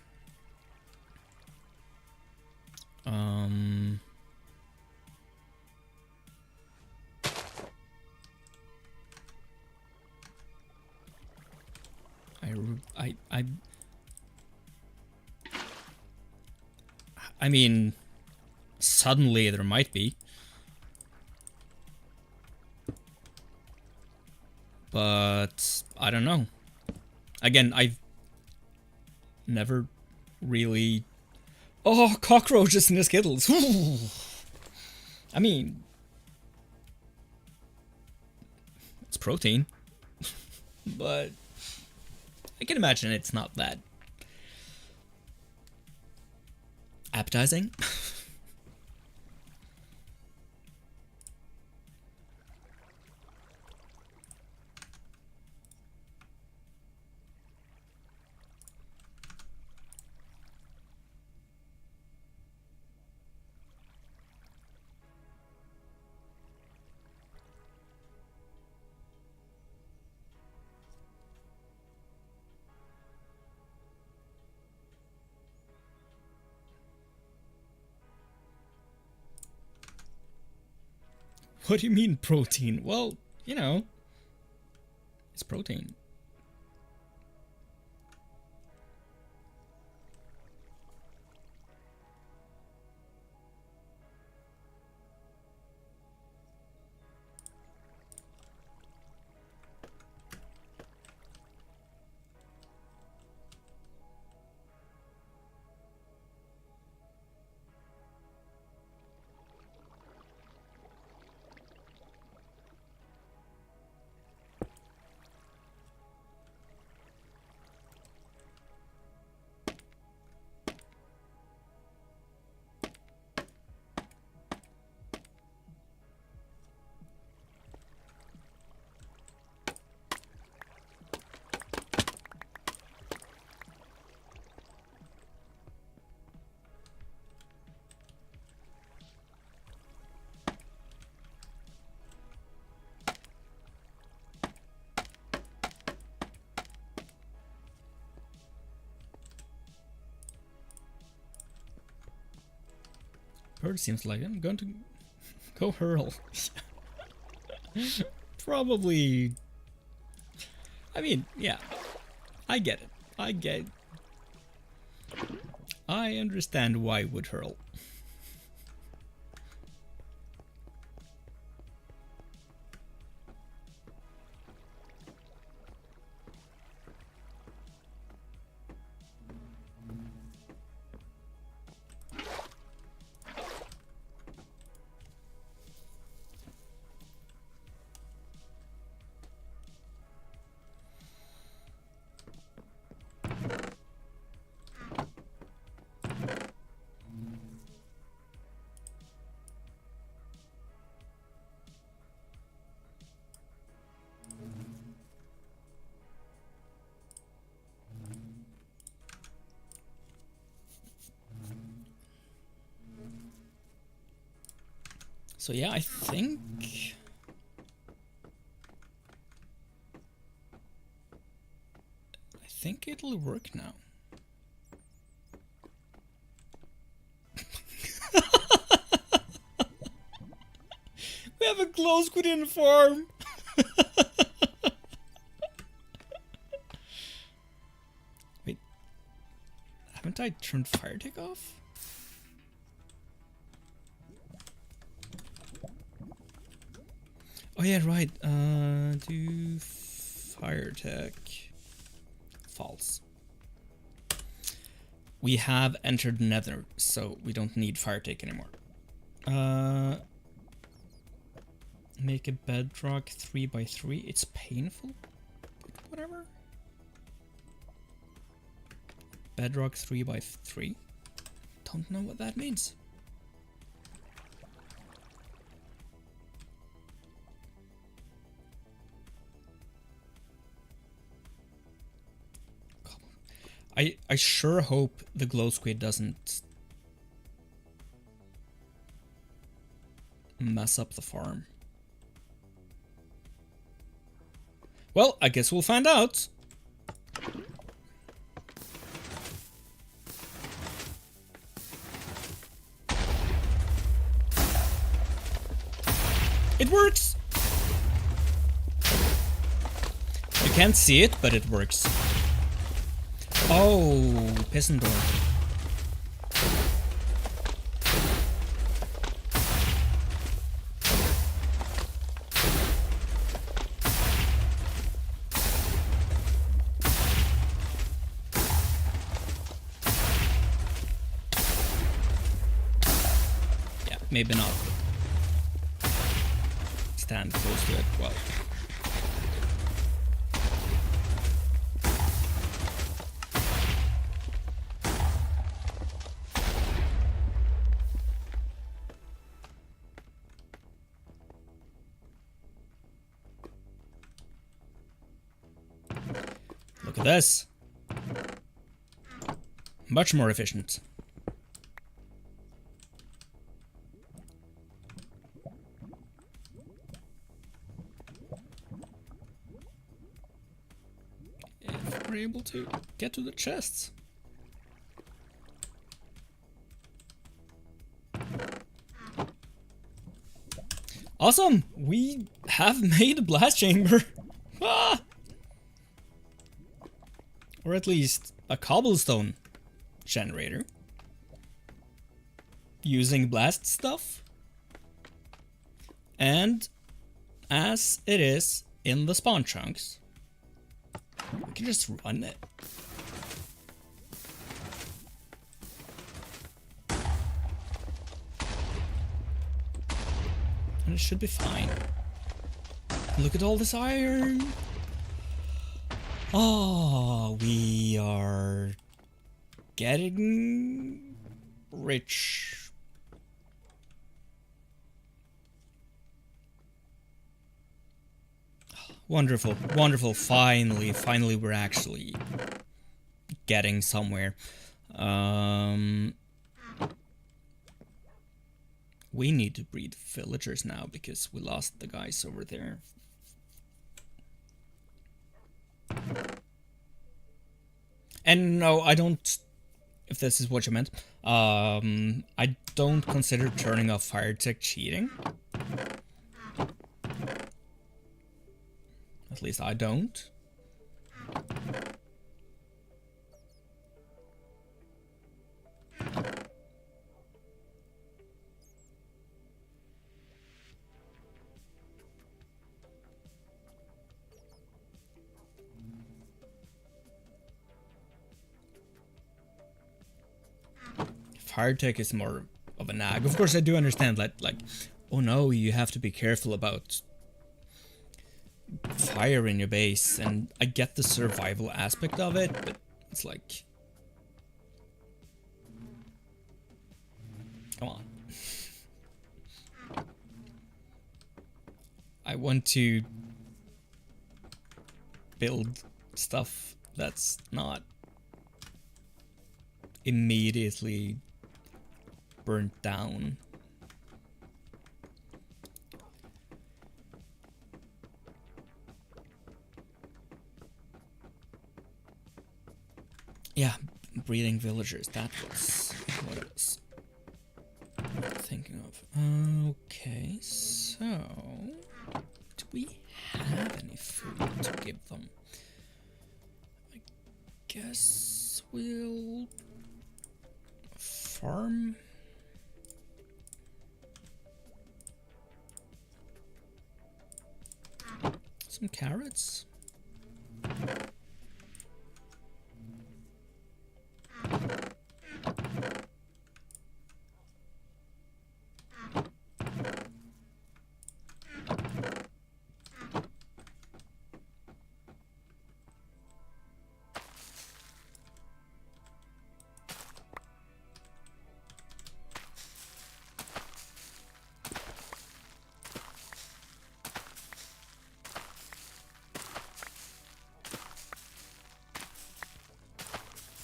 I mean, suddenly there might be. But I don't know. Again, I've never really... Oh, cockroaches in the Skittles. I mean, it's protein. But I can imagine it's not that appetizing. What do you mean protein? Well, you know, it's protein. Bird seems like I'm going to go hurl. Probably. I mean, yeah. I get it. I understand why it would hurl. So yeah, I think it'll work now. We have a close within farm. Wait, haven't I turned fire tick off? Oh yeah, right. Do fire tech. False. We have entered Nether, so we don't need fire tech anymore. Make a bedrock 3x3. It's painful, but whatever. Bedrock 3x3. Don't know what that means. I sure hope the glow squid doesn't mess up the farm. Well, I guess we'll find out. It works! You can't see it, but it works. Oh, peasant door. Yeah, maybe not. Stand close to it. Well. Look at this. Much more efficient. If we're able to get to the chests. Awesome! We have made a blast chamber. Ah! Or at least a cobblestone generator. Using blast stuff. And as it is in the spawn chunks, we can just run it. And it should be fine. Look at all this iron. Oh, we are getting rich. Wonderful, wonderful. Finally we're actually getting somewhere. We need to breed villagers now because we lost the guys over there. And no, I don't, if this is what you meant, I don't consider turning off fire tech cheating. At least I don't. Fire tech is more of a nag. Of course, I do understand that, like, oh no, you have to be careful about fire in your base, and I get the survival aspect of it, but it's like, come on. I want to build stuff that's not immediately burnt down. Yeah, breeding villagers, that was what I was thinking of. Okay, so do we have any food to give them? I guess we'll farm. Some carrots.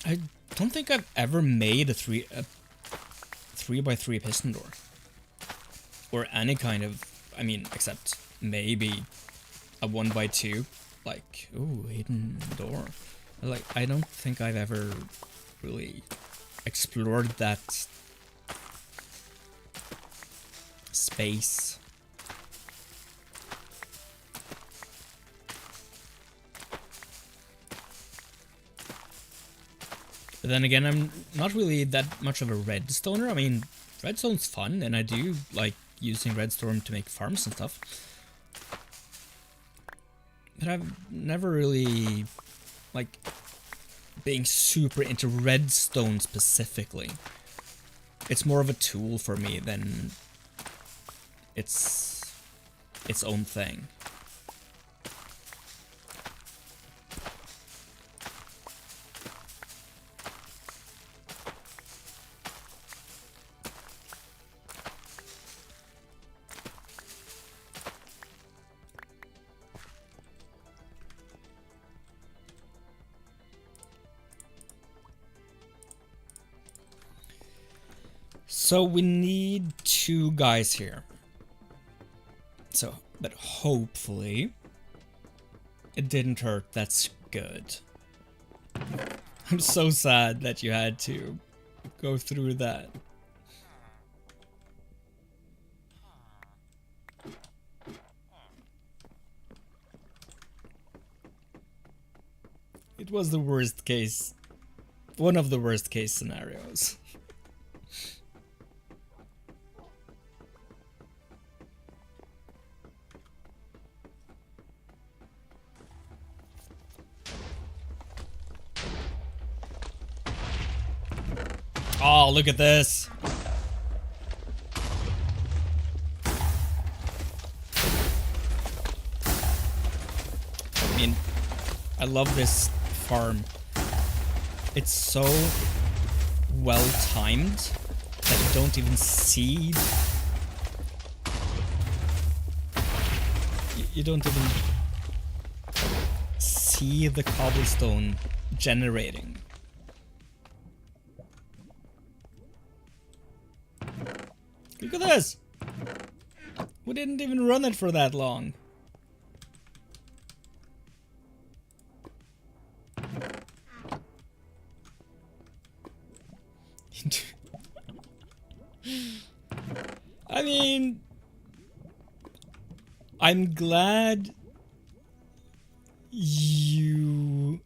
I don't think I've ever made a 3x3 piston door. Or any kind of, I mean, except maybe a 1x2. Like, ooh, hidden door. Like, I don't think I've ever really explored that space. But then again, I'm not really that much of a redstoner. I mean, redstone's fun, and I do like using redstone to make farms and stuff. But I've never really, like, being super into redstone specifically. It's more of a tool for me than its own thing. So we need 2 guys here. So, but hopefully it didn't hurt. That's good. I'm so sad that you had to go through that. It was the worst case. One of the worst case scenarios. Oh, look at this. I mean, I love this farm. It's so well timed that you don't even see. You don't even see the cobblestone generating. Look at this! We didn't even run it for that long. I mean, I'm glad you...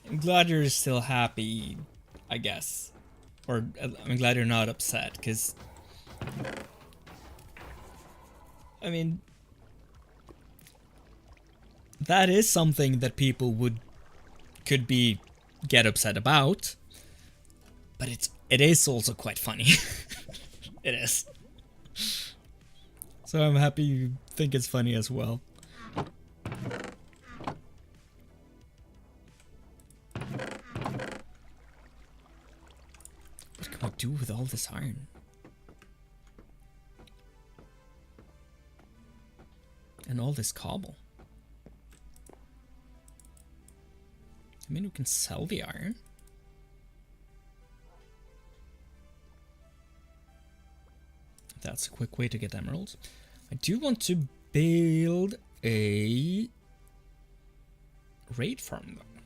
I'm glad you're still happy, I guess. Or I'm glad you're not upset, because... I mean... that is something that people could get upset about. But it is also quite funny. It is. So I'm happy you think it's funny as well. What can we do with all this iron? And all this cobble? I mean, we can sell the iron. That's a quick way to get emeralds. I do want to build a raid farm though,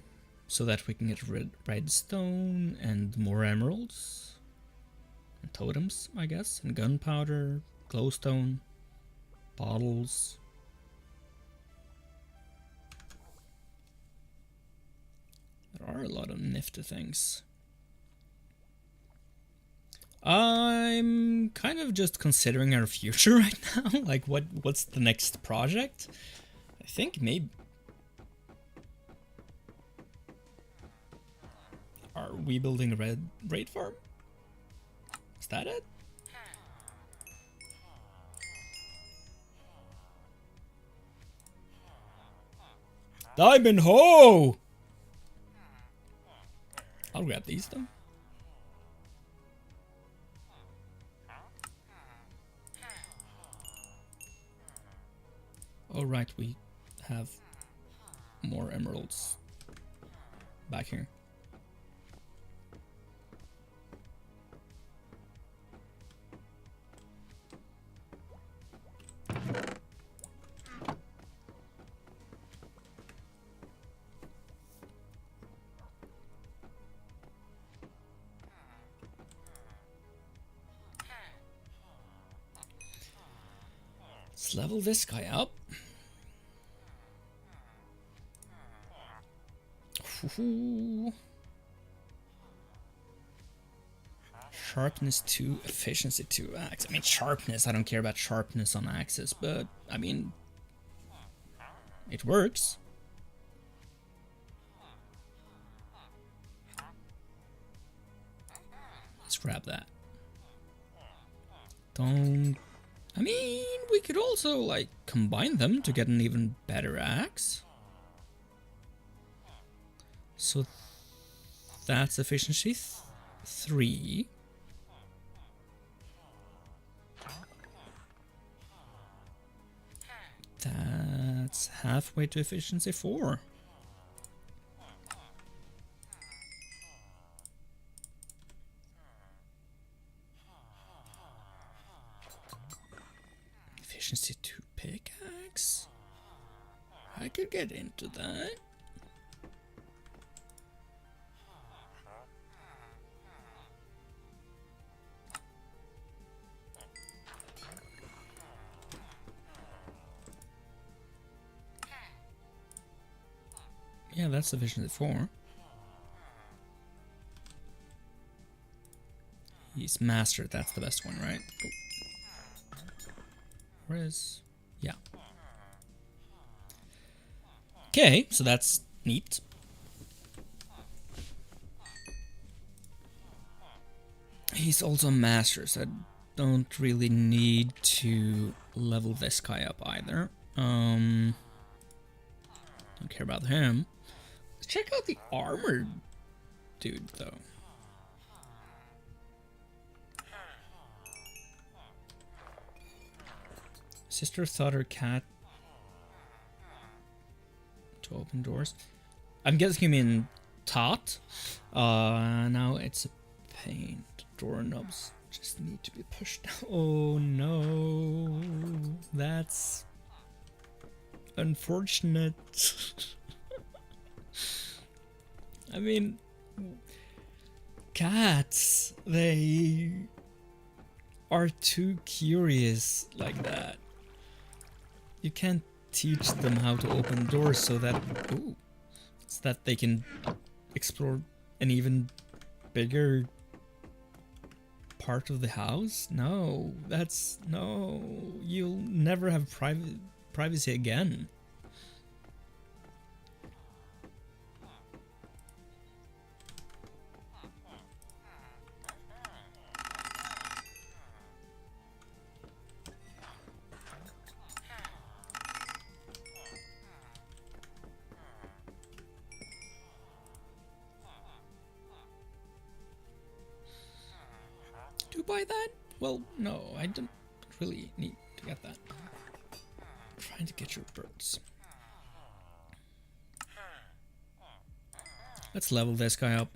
so that we can get redstone and more emeralds and totems, I guess, and gunpowder, glowstone, bottles. There are a lot of nifty things. I'm kind of just considering our future right now. Like, what's the next project? I think maybe... Are we building a raid farm? Is that it? Diamond Ho! I'll grab these though. Oh right, we have more emeralds back here. Let's level this guy up. Ooh. Sharpness 2, efficiency 2 axe. I mean, sharpness, I don't care about sharpness on axes, but I mean, it works. Let's grab that. Don't... I mean, we could also, like, combine them to get an even better axe. So that's efficiency 3. That's halfway to efficiency 4. Efficiency 2 pickaxe. I could get into that. Yeah, that's efficiency 4. He's mastered, that's the best one, right? Oh. Where is... yeah. Okay, so that's neat. He's also a master, so I don't really need to level this guy up either. Don't care about him. Let's check out the armored dude, though. Sister thought her cat to open doors. I'm guessing you mean tot. Now it's a paint. Doorknobs just need to be pushed down. Oh no, that's unfortunate. I mean, cats, they are too curious like that. You can't teach them how to open doors so that they can explore an even bigger part of the house. No, you'll never have privacy again. Do you buy that? Well, no, I don't really need to get that. I'm trying to get your birds. Let's level this guy up.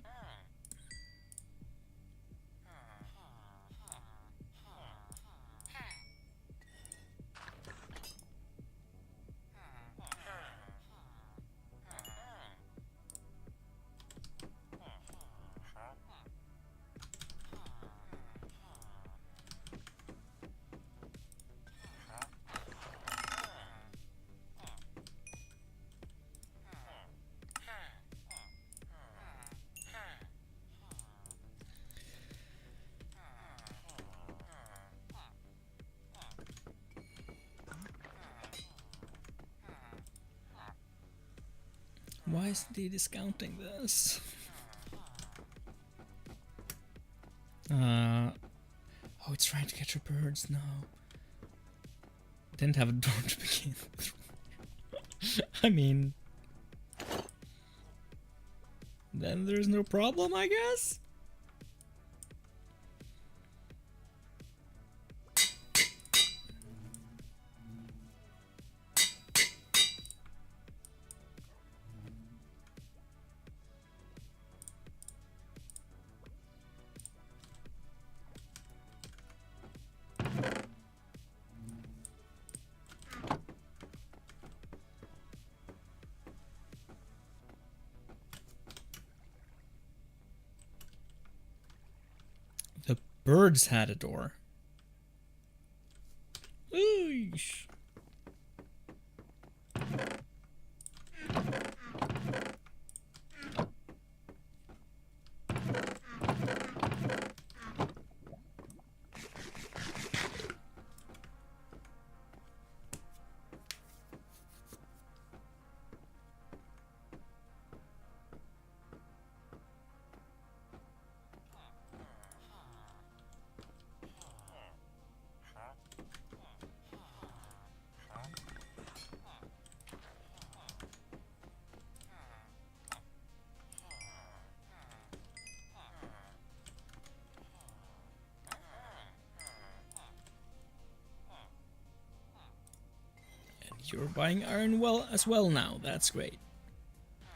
Why isn't he discounting this? Oh, it's trying to catch your birds now. Didn't have a door to begin with. I mean, then there's no problem, I guess? The birds had a door. Oosh. You're buying iron well as well now. That's great.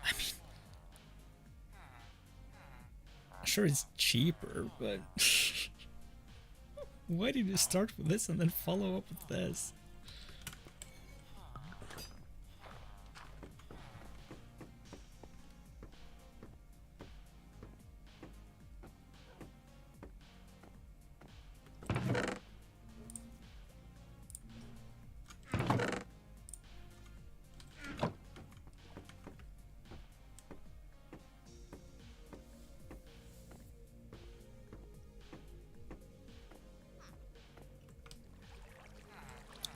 I mean, sure it's cheaper, but why did you start with this and then follow up with this?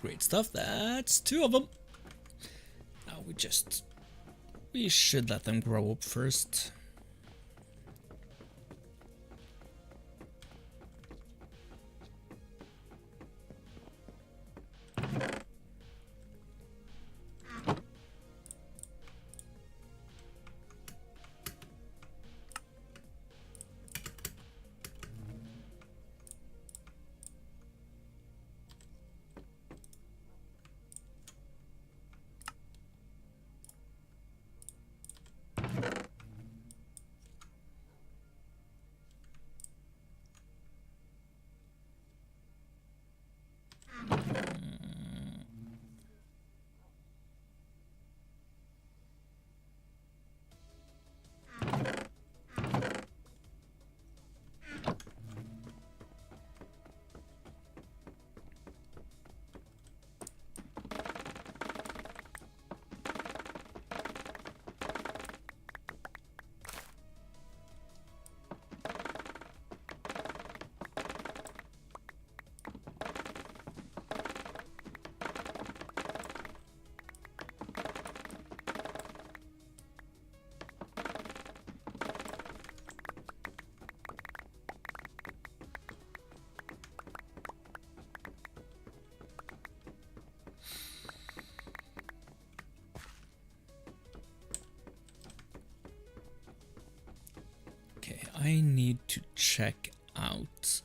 Great stuff. That's 2 of them. Now we should let them grow up first. I need to check out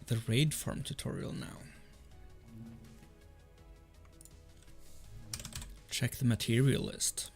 the raid farm tutorial now. Check the material list.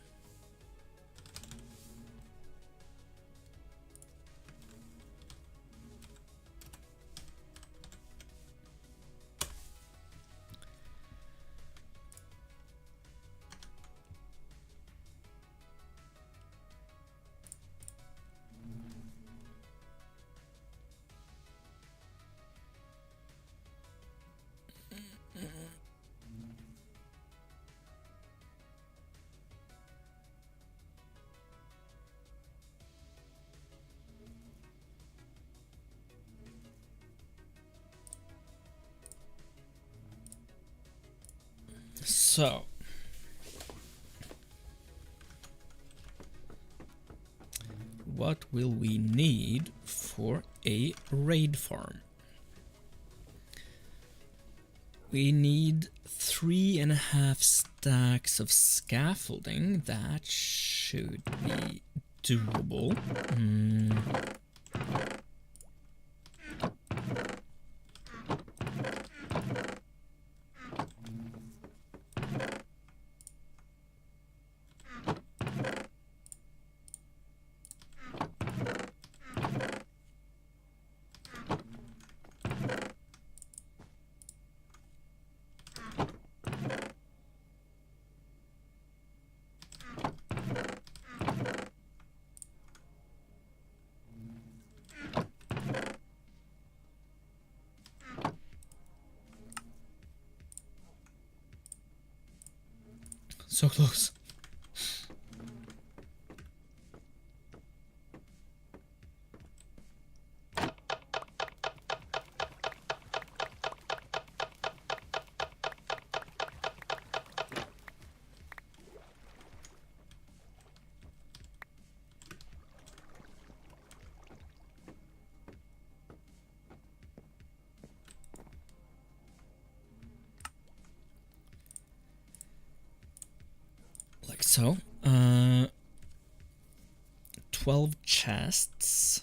So, what will we need for a raid farm? We need 3.5 stacks of scaffolding. That should be doable. So close. Like so. 12 chests.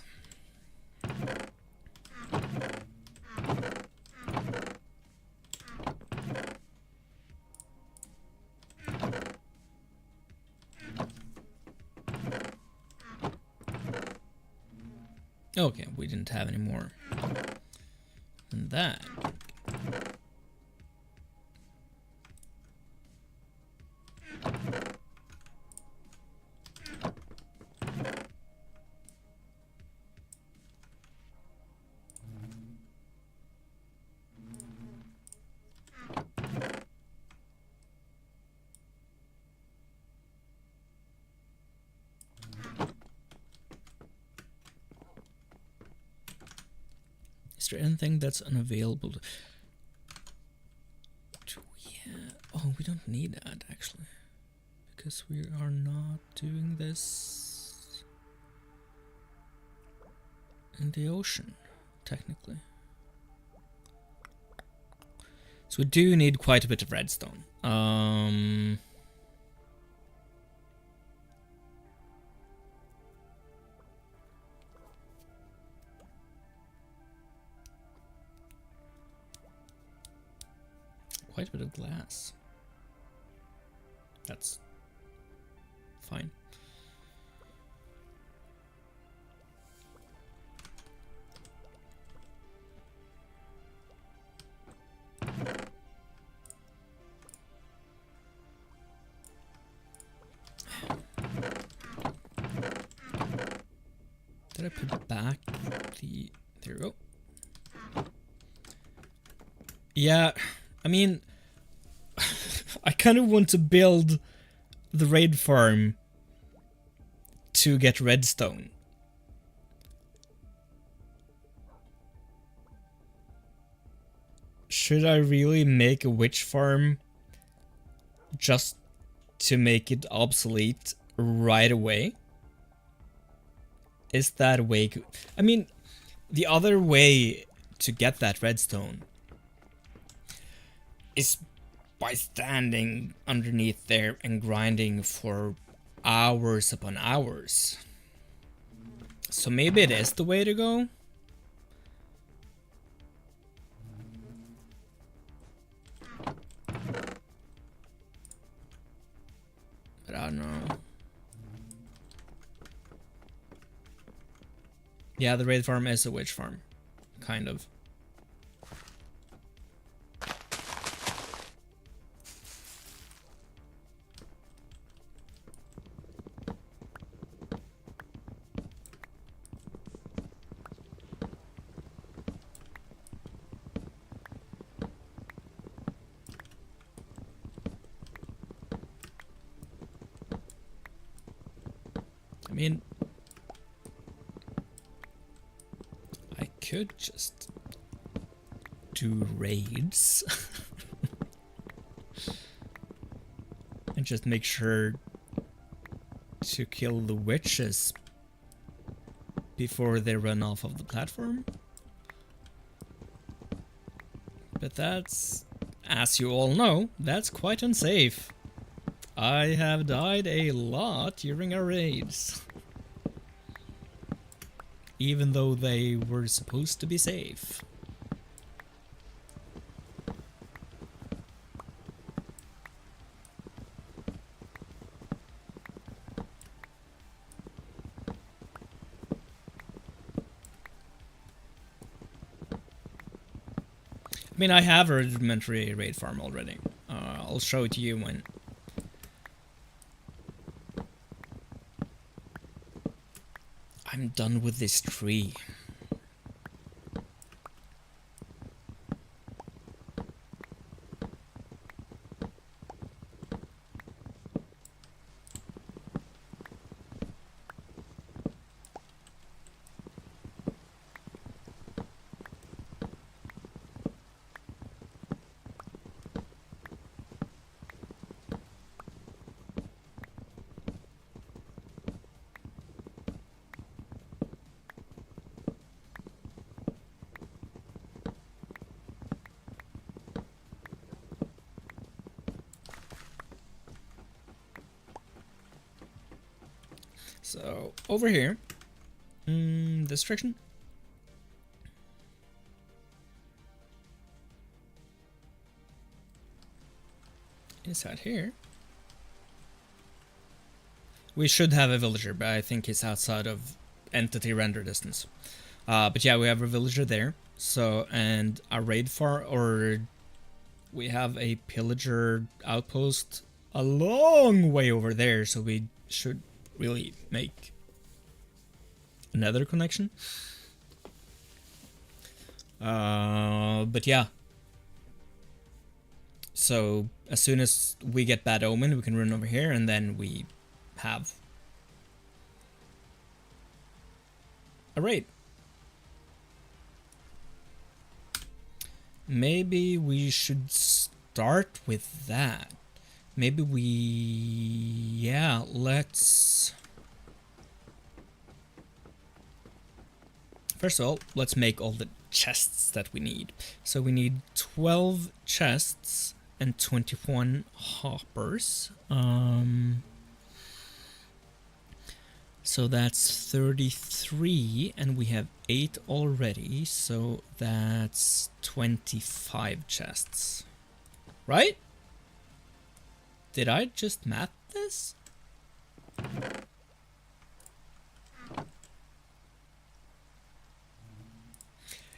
Okay, we didn't have any more than that. Is there anything that's unavailable? Oh, we don't need that actually, because we are not doing this in the ocean, technically. So we do need quite a bit of redstone. Quite a bit of glass. That's fine. Did I put back the... There we go. Yeah, I mean, I kind of want to build the raid farm to get redstone. Should I really make a witch farm just to make it obsolete right away? Is that a way? I mean, the other way to get that redstone is by standing underneath there and grinding for hours upon hours. So maybe it is the way to go. But I don't know. Yeah, the raid farm is a witch farm. Kind of. I mean, I could just do raids and just make sure to kill the witches before they run off of the platform. But that's, as you all know, that's quite unsafe. I have died a lot during our raids. Even though they were supposed to be safe. I mean, I have a rudimentary raid farm already. I'll show it to you when... I'm done with this tree. So, over here, this direction. Inside here. We should have a villager, but I think he's outside of entity render distance. But yeah, we have a villager there. So, and a raid farm, or we have a pillager outpost a long way over there, so we should really make another connection. But yeah. So as soon as we get Bad Omen, we can run over here, and then we have a raid. Maybe we should start with that. Maybe we... yeah, let's... First of all, let's make all the chests that we need. So we need 12 chests and 21 hoppers. So that's 33, and we have 8 already, so that's 25 chests. Right? Did I just math this?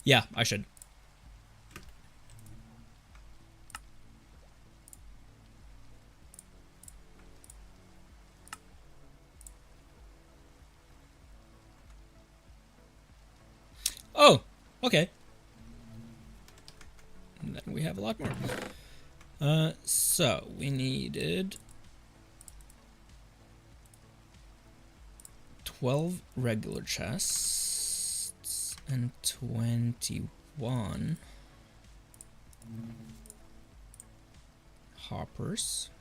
Yeah, I should. Oh, okay. And then we have a lot more. So we needed 12 regular chests and 21 hoppers.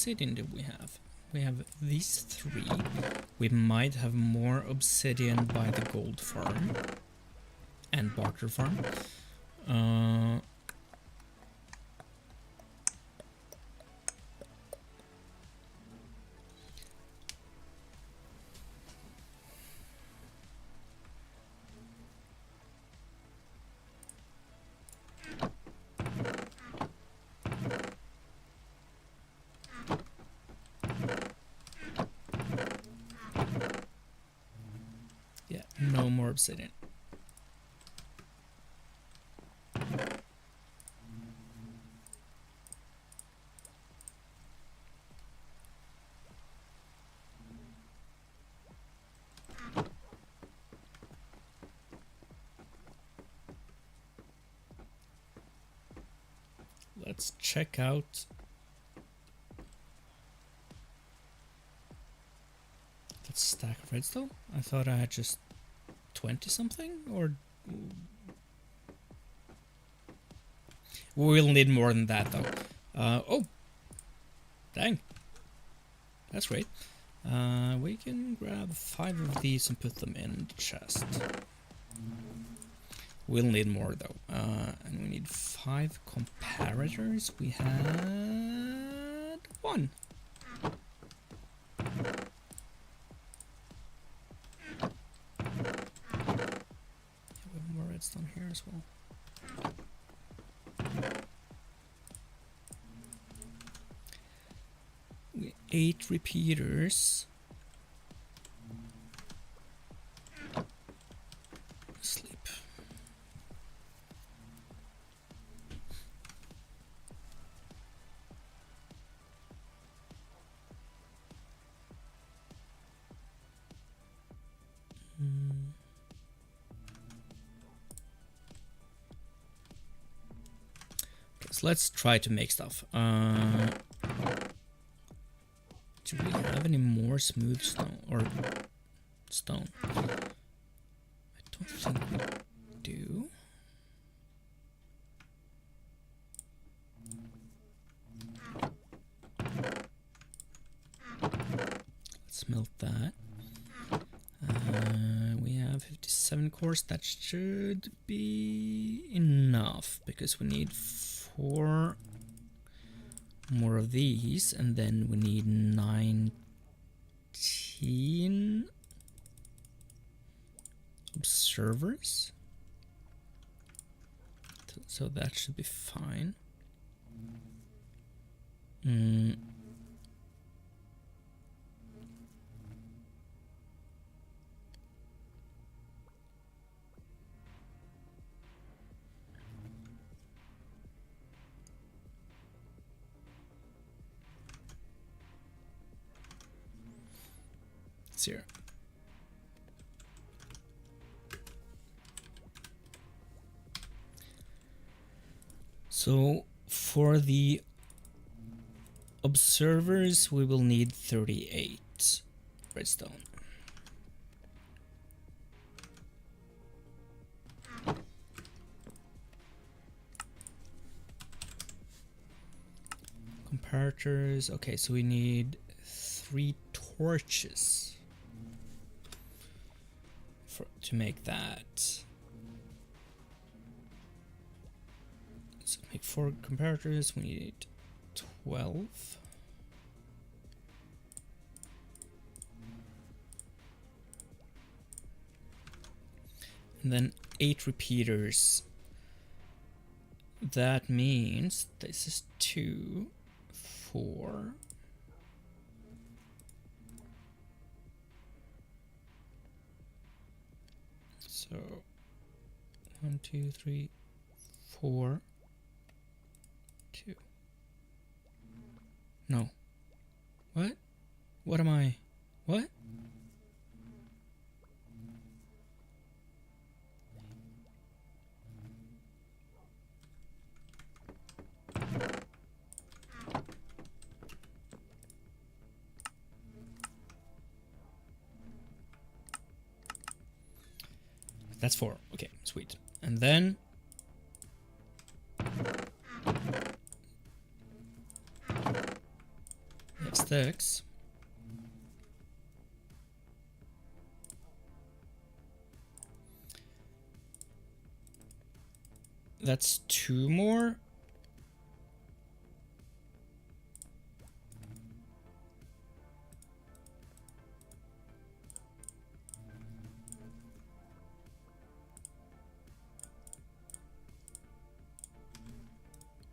obsidian do we have? We have these 3. We might have more obsidian by the gold farm and barter farm. Yeah, no more obsidian. Let's check out that stack of redstone. I thought I had just 20 something, or we'll need more than that though. Oh, dang, that's great. We can grab 5 of these and put them in the chest. We'll need more though, and we need 5 comparators. We had 1. We have more redstone here as well. We 8 repeaters. Sleep. So let's try to make stuff. Do we have any more smooth stone or stone? I don't think we do. Let's melt that. We have 57 cores. That should be enough because we need 4 more of these, and then we need 19 observers. So that should be fine. Here. So for the observers we will need 38 redstone. Comparators, okay, so we need 3 torches to make that. So make 4 comparators, we need 12. And then 8 repeaters. That means this is 2, 4. So 1, 2, 3, 4, 2. No. What? What am I? What? That's 4. Okay, sweet. And then sticks. That's 2 more.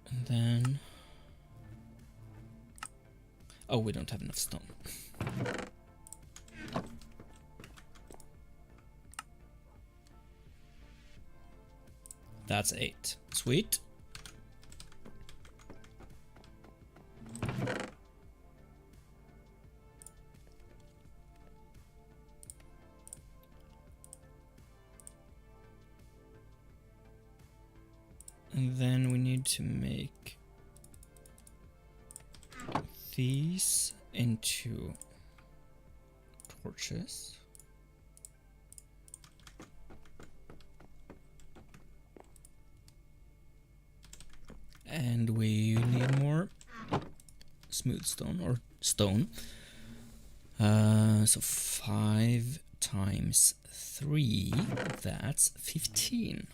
And then... oh, we don't have enough stone. That's 8. Sweet. And then we need to make these into torches. And we need more smooth stone or stone. So 5 times 3, that's 15.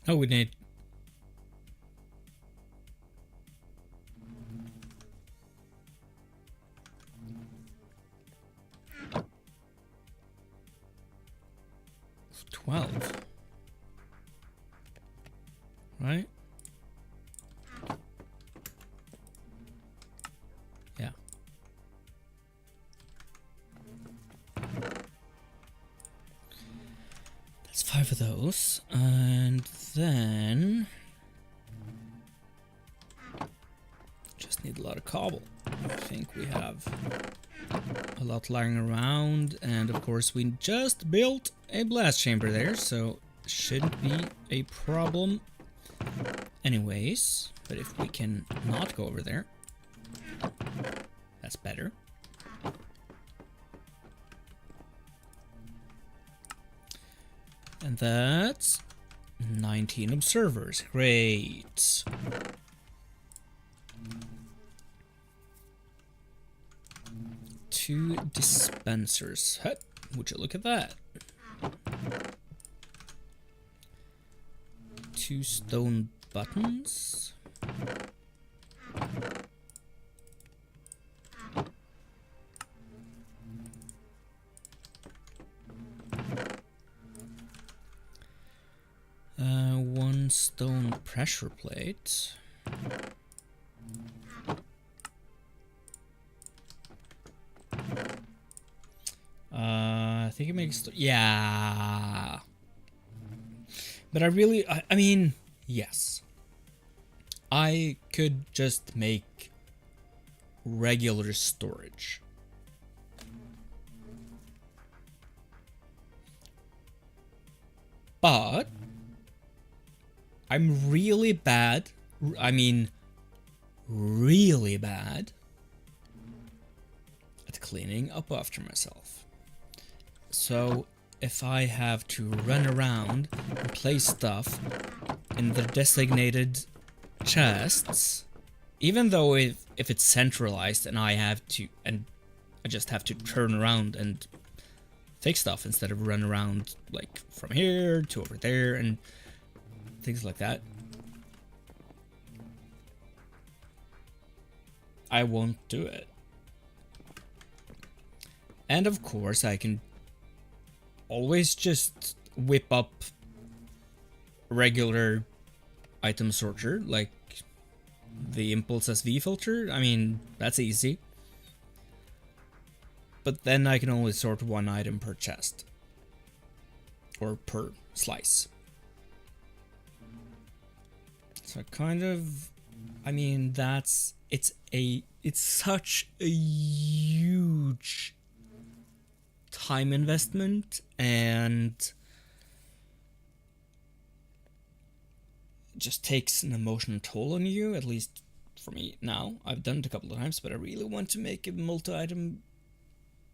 Oh, we need... $12. Right? Yeah. That's 5 of those. And then... just need a lot of cobble. I think we have a lot lying around, and of course we just built a blast chamber there, so shouldn't be a problem anyways. But if we can not go over there, that's better. And that's 19 observers. Great. Two dispensers. Huh, would you look at that? 2 stone buttons. One stone pressure plate. I think it makes... yeah. But I really... I mean, yes. I could just make regular storage. But I'm really bad. I mean, really bad at cleaning up after myself. So if I have to run around and place stuff in the designated chests, even though if it's centralized and I just have to turn around and fix stuff instead of run around like from here to over there and things like that, I won't do it. And of course I can always just whip up regular item sorter, like the Impulse SV filter. I mean, that's easy. But then I can only sort one item per chest. Or per slice. So kind of, I mean, it's such a huge time investment, and just takes an emotional toll on you, at least for me now. I've done it a couple of times, but I really want to make a multi-item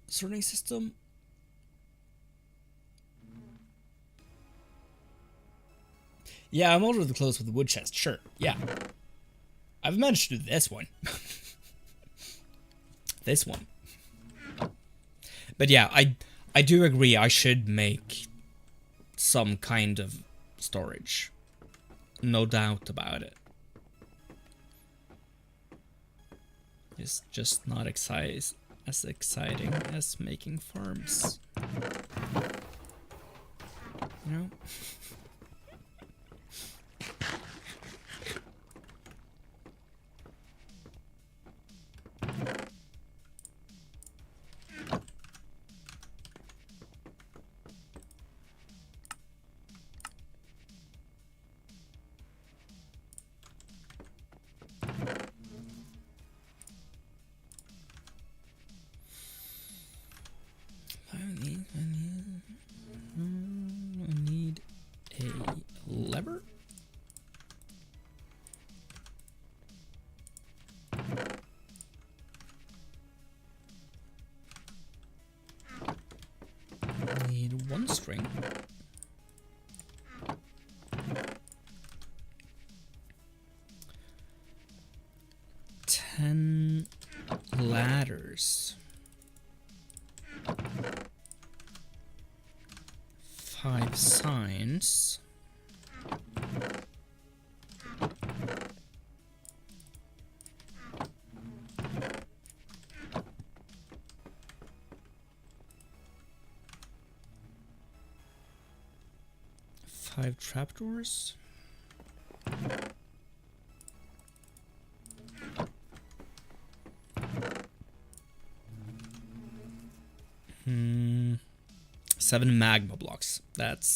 sorting system. Yeah, I'm already close with the wood chest, sure, yeah. I've managed to do this one. This one. But yeah, I do agree I should make some kind of storage. No doubt about it. It's just not as exciting as making farms. You know? I need a lever. I need one string. 10 ladders. 5 signs. Five trapdoors. Seven magma blocks. That's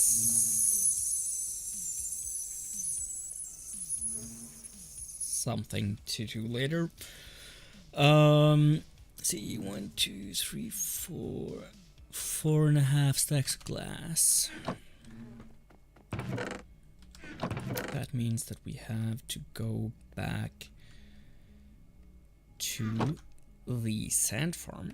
something to do later. See, 1, 2, 3, 4, 4.5 stacks of glass. That means that we have to go back to the sand farm.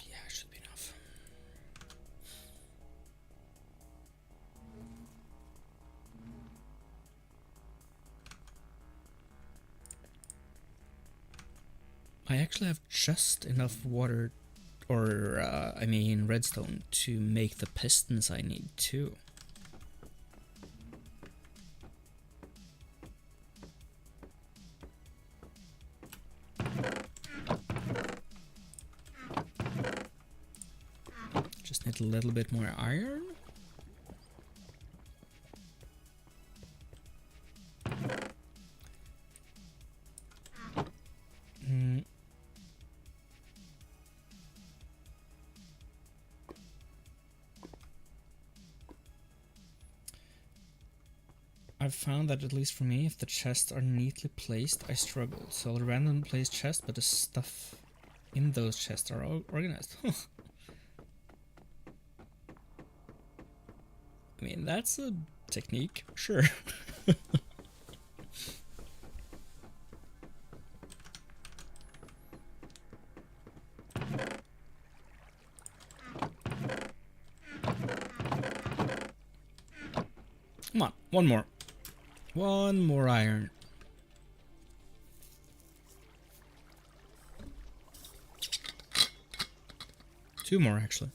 Yeah, should be enough. I actually have just enough water, or I mean redstone, to make the pistons I need too. Just need a little bit more iron. I've found that, at least for me, if the chests are neatly placed, I struggle. So I'll randomly place chests, but the stuff in those chests are all organized. I mean, that's a technique, sure. Come on, one more. One more iron. Two more, actually.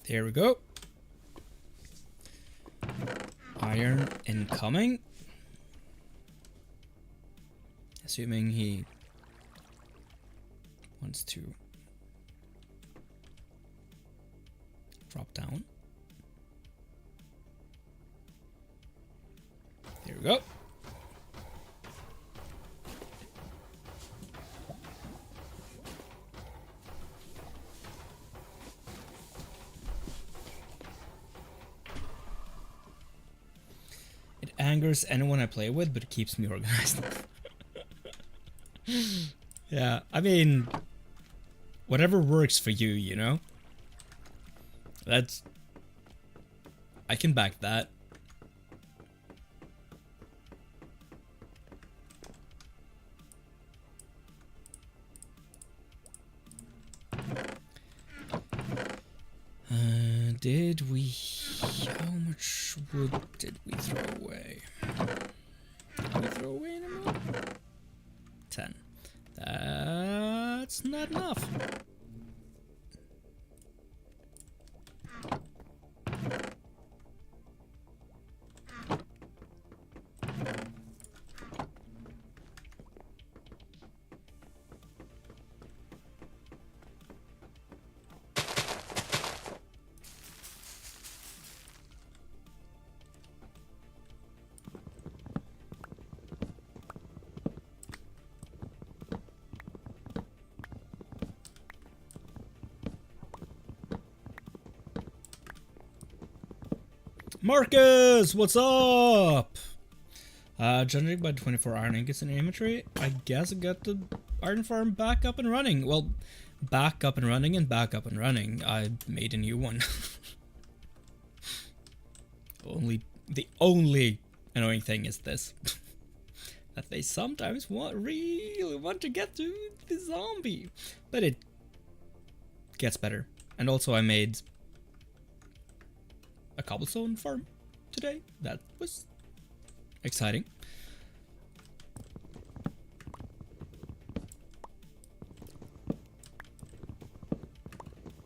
There we go. iron incoming. Assuming he wants to drop down. There we go. It angers anyone I play with, but it keeps me organized. Yeah, I mean, whatever works for you, you know? That's... I can back that. Did we... How much wood did we throw away? Did we throw away anymore? 10. That's not enough. Marcus, what's up? Generated by 24 iron ingots in inventory. I guess I got the iron farm back up and running. Well, back up and running and back up and running. I made a new one. The only annoying thing is this. That they sometimes really want to get to the zombie. But it gets better. And also I made a cobblestone farm today. That was exciting.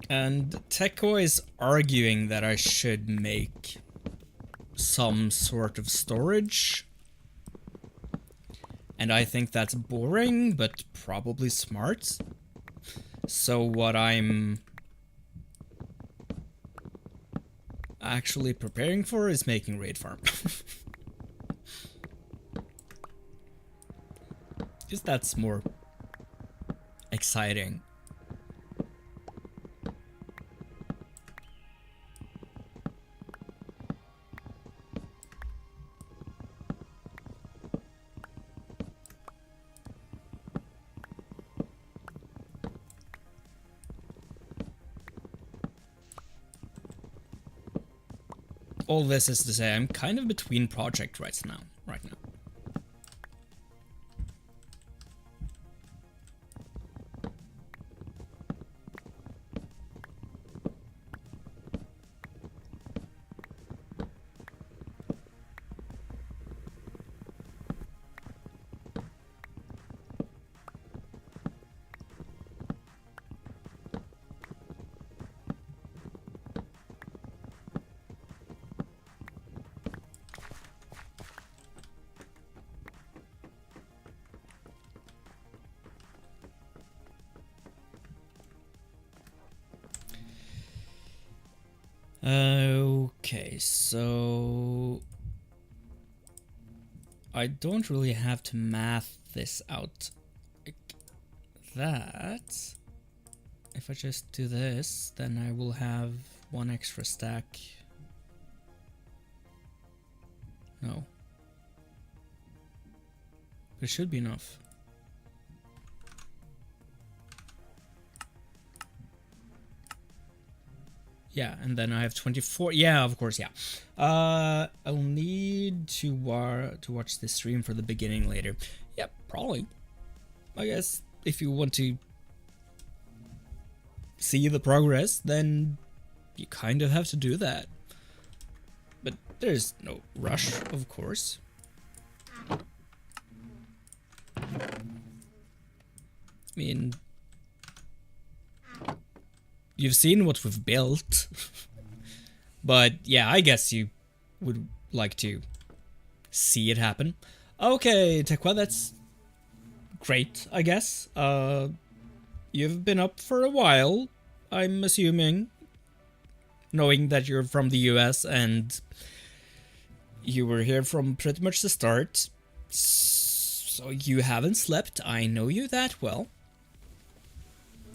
And Tekko is arguing that I should make some sort of storage. And I think that's boring, but probably smart. So what I'm actually preparing for is making raid farm. Because that's more exciting. All this is to say, I'm kind of between projects right now. Okay, so I don't really have to math this out like that. If I just do this, then I will have one extra stack. No. It should be enough. Yeah, and then I have 24. Yeah, of course, yeah. I'll need to watch the stream for the beginning later. Yep, probably. I guess if you want to see the progress, then you kind of have to do that. But there's no rush, of course. I mean, you've seen what we've built. But yeah, I guess you would like to see it happen. Okay, Tekwa, that's great, I guess. You've been up for a while, I'm assuming, knowing that you're from the US and you were here from pretty much the start. So you haven't slept, I know you that well.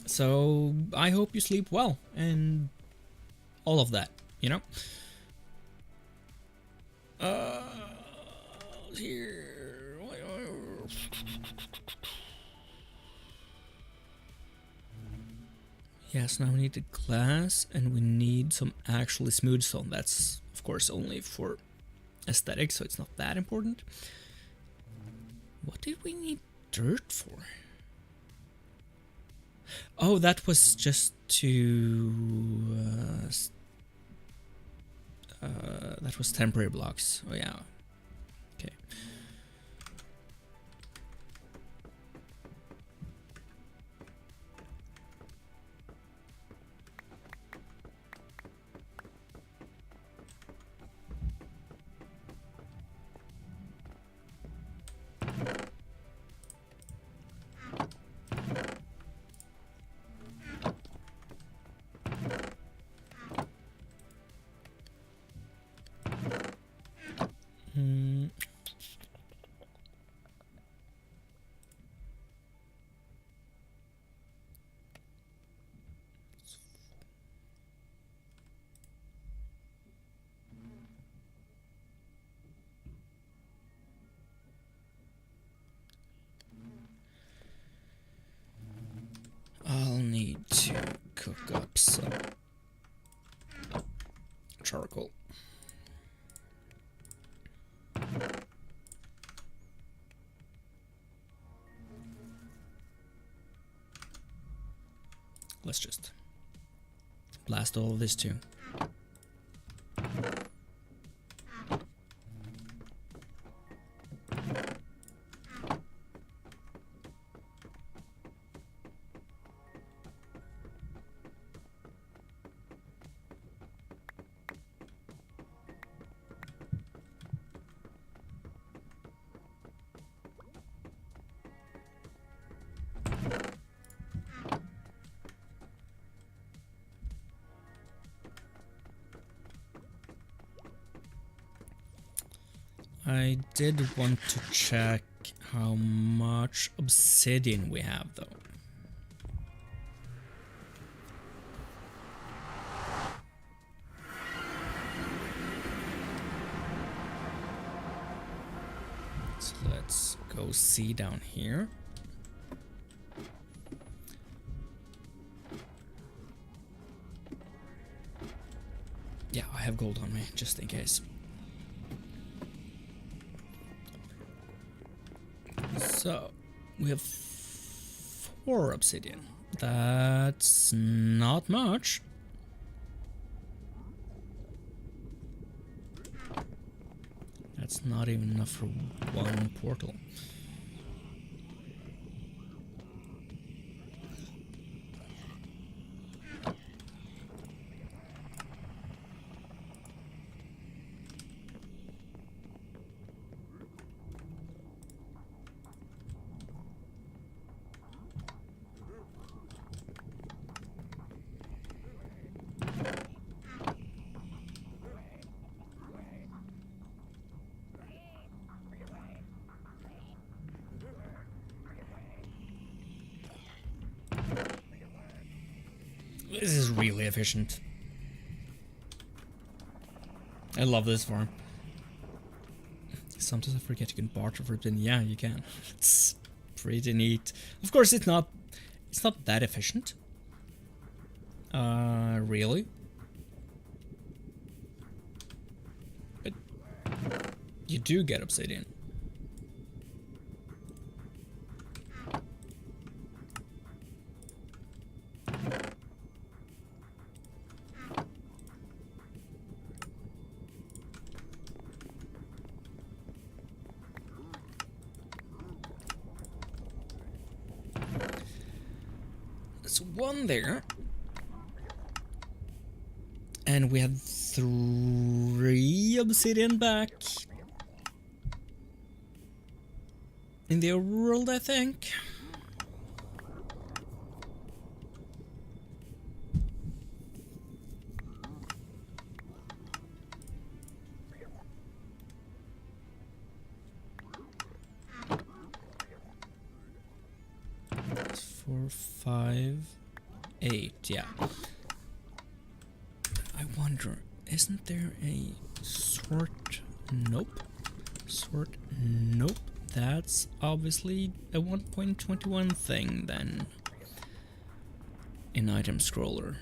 So I hope you sleep well and all of that, you know? Here. Yes, now we need the glass and we need some actually smooth stone. That's, of course, only for aesthetics, so it's not that important. What did we need dirt for? Oh, that was just to... that was temporary blocks. Oh, yeah. Okay. I'll need to cook up some charcoal. Let's just blast all of this too. I did want to check how much obsidian we have, though. So let's go see down here. Yeah, I have gold on me, just in case. So, we have 4 obsidian. That's not much. That's not even enough for 1 portal. This is really efficient. I love this farm. Sometimes I forget you can barter for it, and yeah, you can. It's pretty neat. Of course, it's not that efficient. Really. But you do get obsidian. There's one there. And we have 3 obsidian back in the overworld, I think. That's 4, 5, 8, yeah. I wonder, isn't there a sort? Nope. Sort? Nope. That's obviously a 1.21 thing then. In item scroller.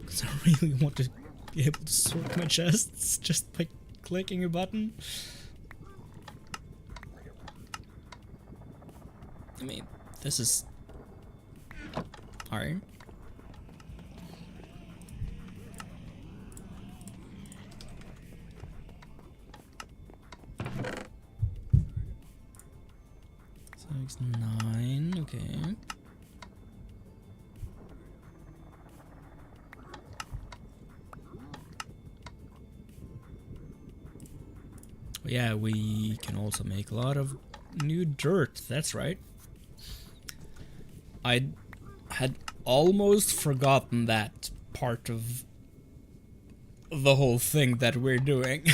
Because I really want to be able to sort my chests just by clicking a button. I mean, this is iron. So it's 9, okay. Yeah, we can also make a lot of new dirt, that's right. I had almost forgotten that part of the whole thing that we're doing.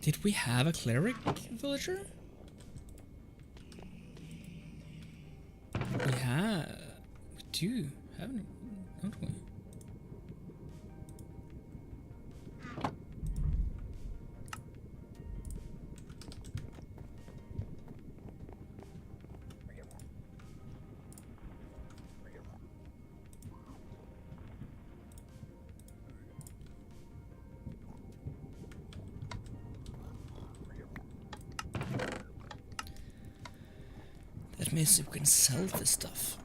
Did we have a cleric villager? We have. We do, haven't we? Don't we? That means we can sell this stuff.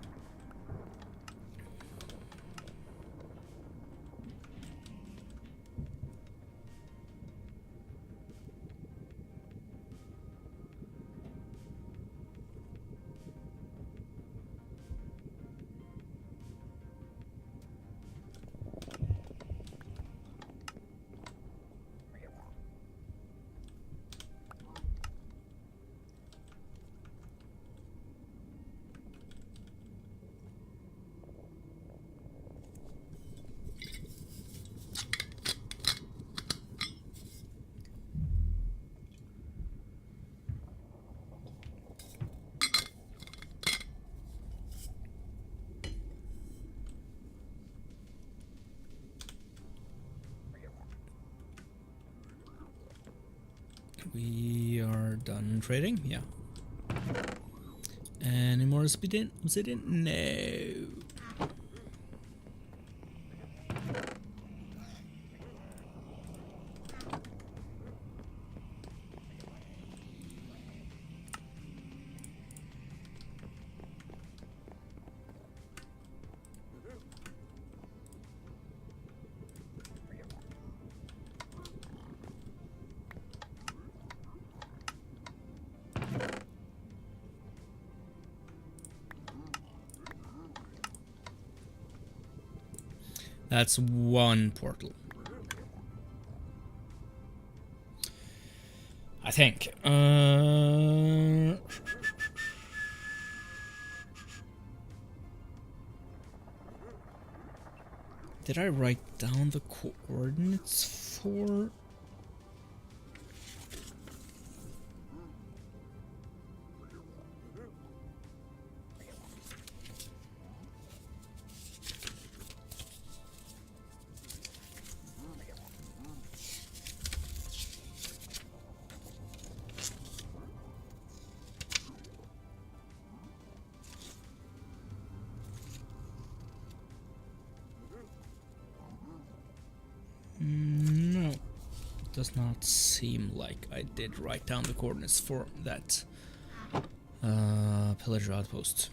We are done trading, yeah. Any more obsidian? No. That's one portal. I think. Did I write down the coordinates for? does not seem like I did write down the coordinates for that pillager outpost.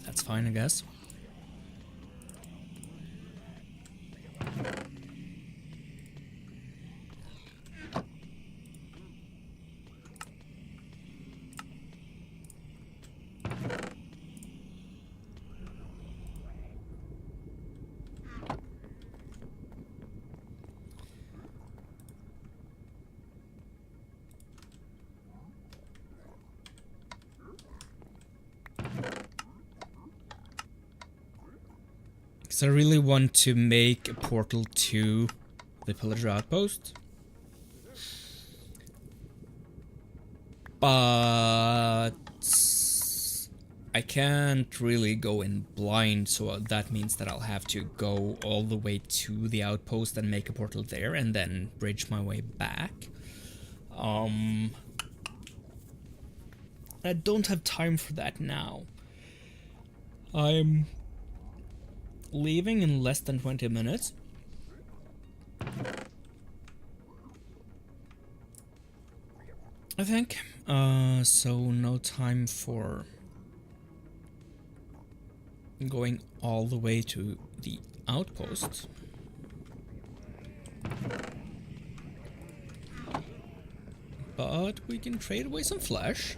That's fine, I guess. Because I really want to make a portal to the pillager outpost. But I can't really go in blind, so that means that I'll have to go all the way to the outpost and make a portal there and then bridge my way back. I don't have time for that now. I'm leaving in less than 20 minutes. I think. So no time for going all the way to the outpost. But we can trade away some flesh.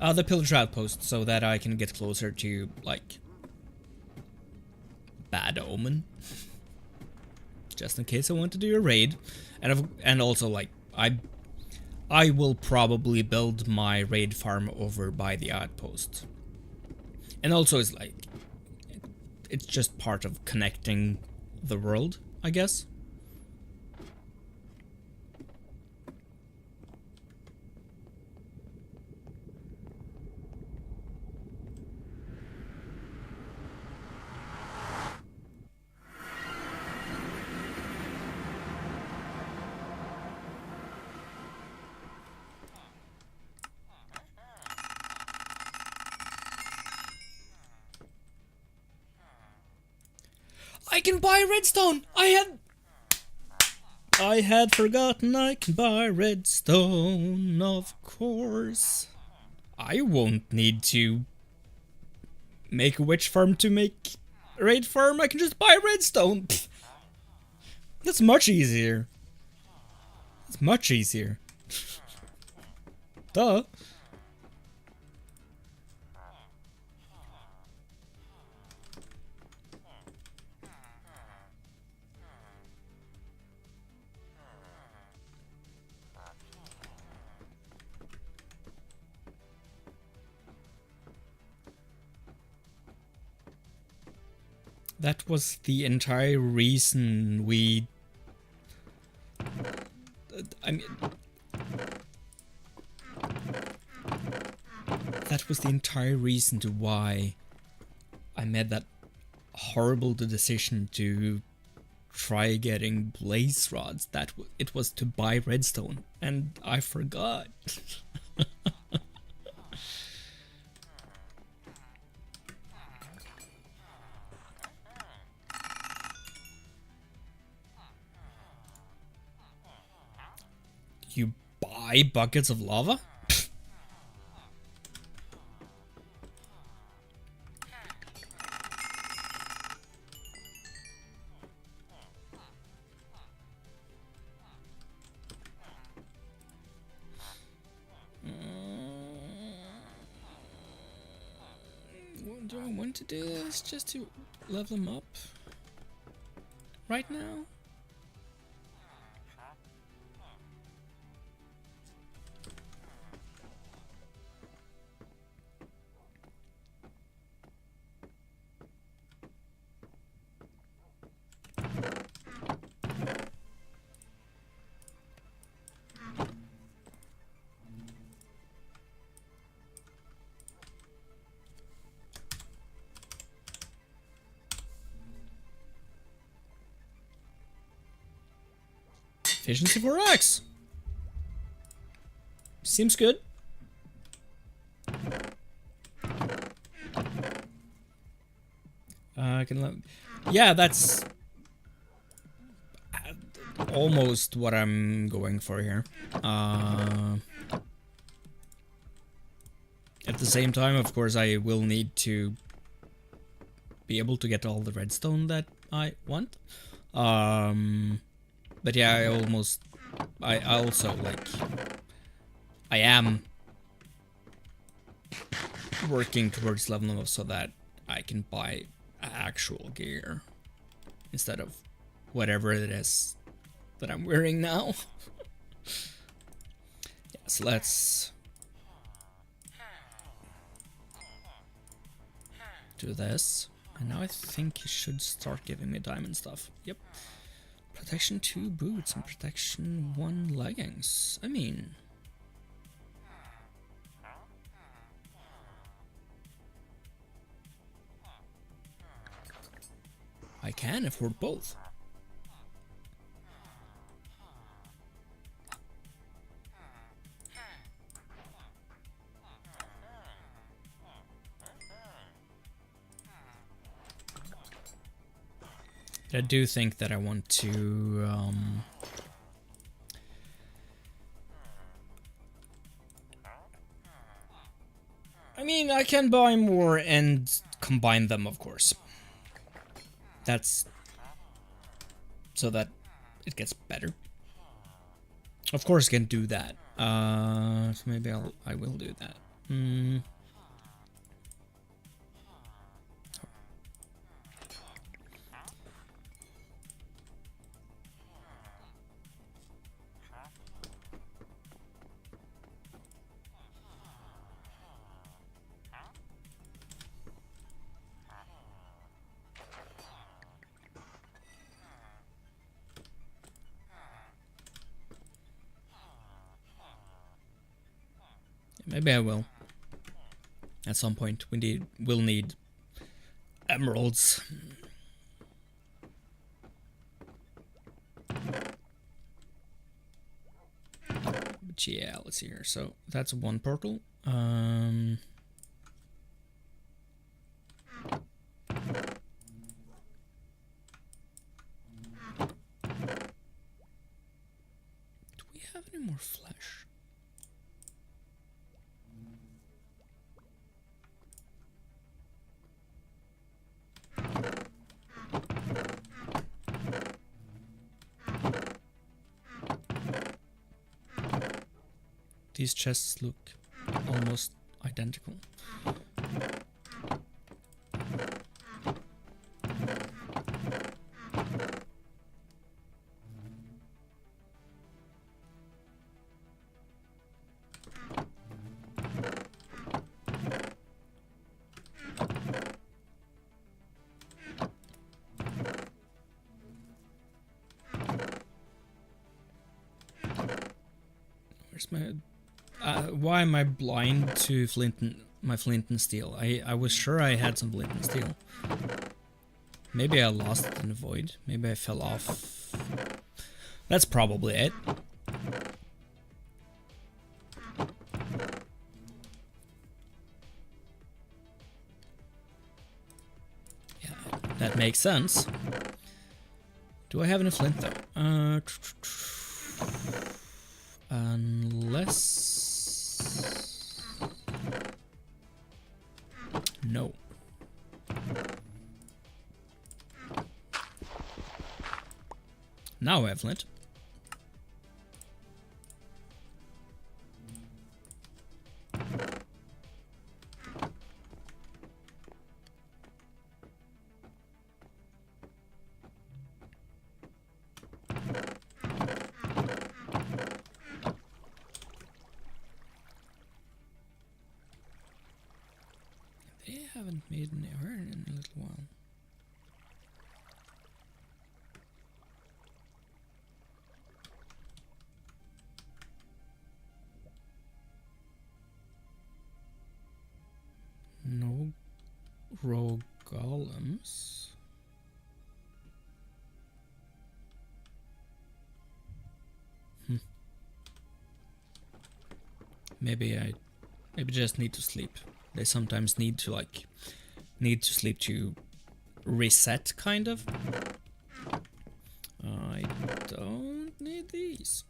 The pillager outpost, so that I can get closer to, like, Bad Omen. Just in case I want to do a raid. And also, like, I will probably build my raid farm over by the outpost. And also, it's like, it's just part of connecting the world, I guess. I can buy redstone! I had forgotten I can buy redstone, of course. I won't need to make a witch farm to make a raid farm. I can just buy redstone. Pfft. That's much easier. It's much easier. Duh. That was the entire reason we... I mean... That was the entire reason to why I made that horrible decision to try getting blaze rods. It was to buy redstone, and I forgot. You buy buckets of lava? Do I want to do this just to level them up right now? Efficiency 4x. Seems good. second. Yeah, that's almost what I'm going for here. At the same time, of course, I will need to be able to get all the redstone that I want. But yeah, I also, like, I am working towards leveling up so that I can buy actual gear instead of whatever it is that I'm wearing now. Yeah, so let's do this. And now I think he should start giving me diamond stuff. Yep. Protection 2 boots and protection 1 leggings. I mean, I can afford both. I do think that I want to I mean, I can buy more and combine them, of course. That's so that it gets better. Of course, I can do that. So maybe I will do that. Maybe I will. At some point, we'll need emeralds. But yeah, let's see here. So that's one portal. Do we have any more flesh? These chests look almost identical. Where's my... why am I blind to my flint and steel? I was sure I had some flint and steel. Maybe I lost it in the void. Maybe I fell off. That's probably it. Yeah, that makes sense. Do I have any flint though? Unless... No. Now I have flint. They haven't made an error in a little while. No rogue golems. Maybe just need to sleep. They sometimes need to sleep to reset, kind of. I don't need these.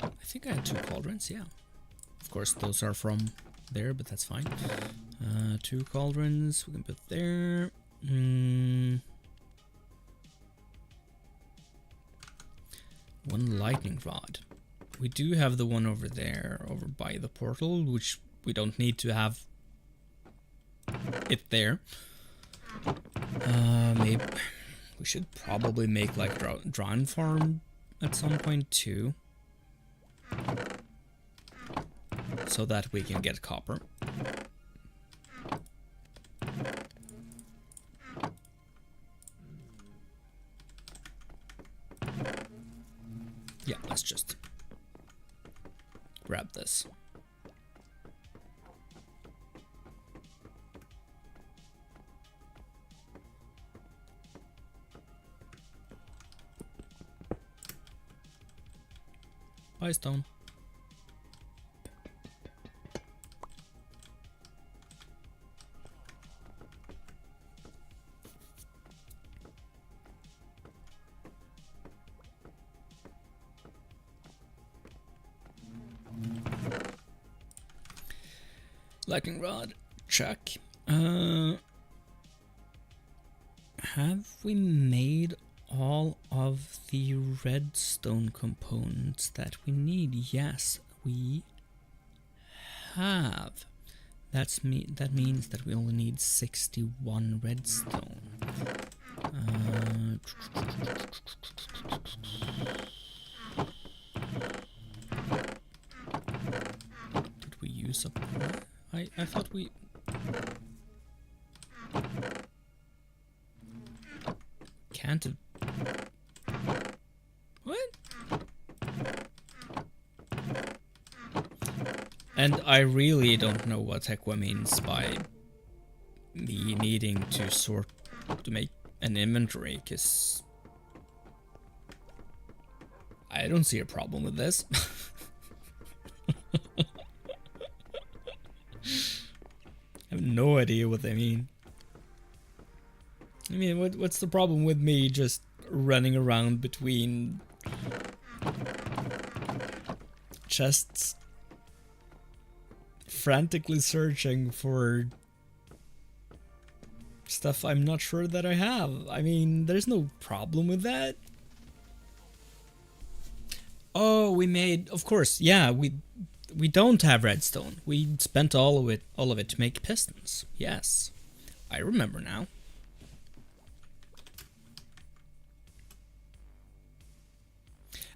I think I had 2 cauldrons, yeah. Of course, those are from there, but that's fine. 2 cauldrons we can put there. One lightning rod. We do have the one over there, over by the portal, which we don't need to have it there. Maybe we should probably make like drawn farm at some point too, so that we can get copper. Yeah, let's just grab this. Bye, stone. Lightning rod, check. Have we made all of the redstone components that we need? Yes, we have. That means that we only need 61 redstone. Did we use up? I thought we. Can't have. What? And I really don't know what Hekwa means by me needing to make an inventory, because I don't see a problem with this. I have no idea what they mean. I mean, what's the problem with me just running around between chests, frantically searching for stuff I'm not sure that I have? I mean, there's no problem with that. Oh, we made, of course, yeah, we don't have redstone. We spent all of it to make pistons. Yes, I remember now.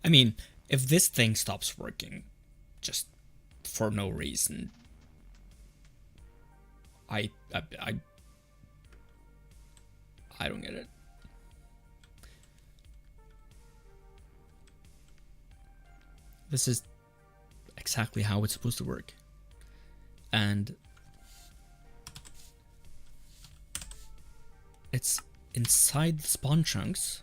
I mean, if this thing stops working just for no reason, I don't get it. This is exactly how it's supposed to work. And it's inside the spawn chunks,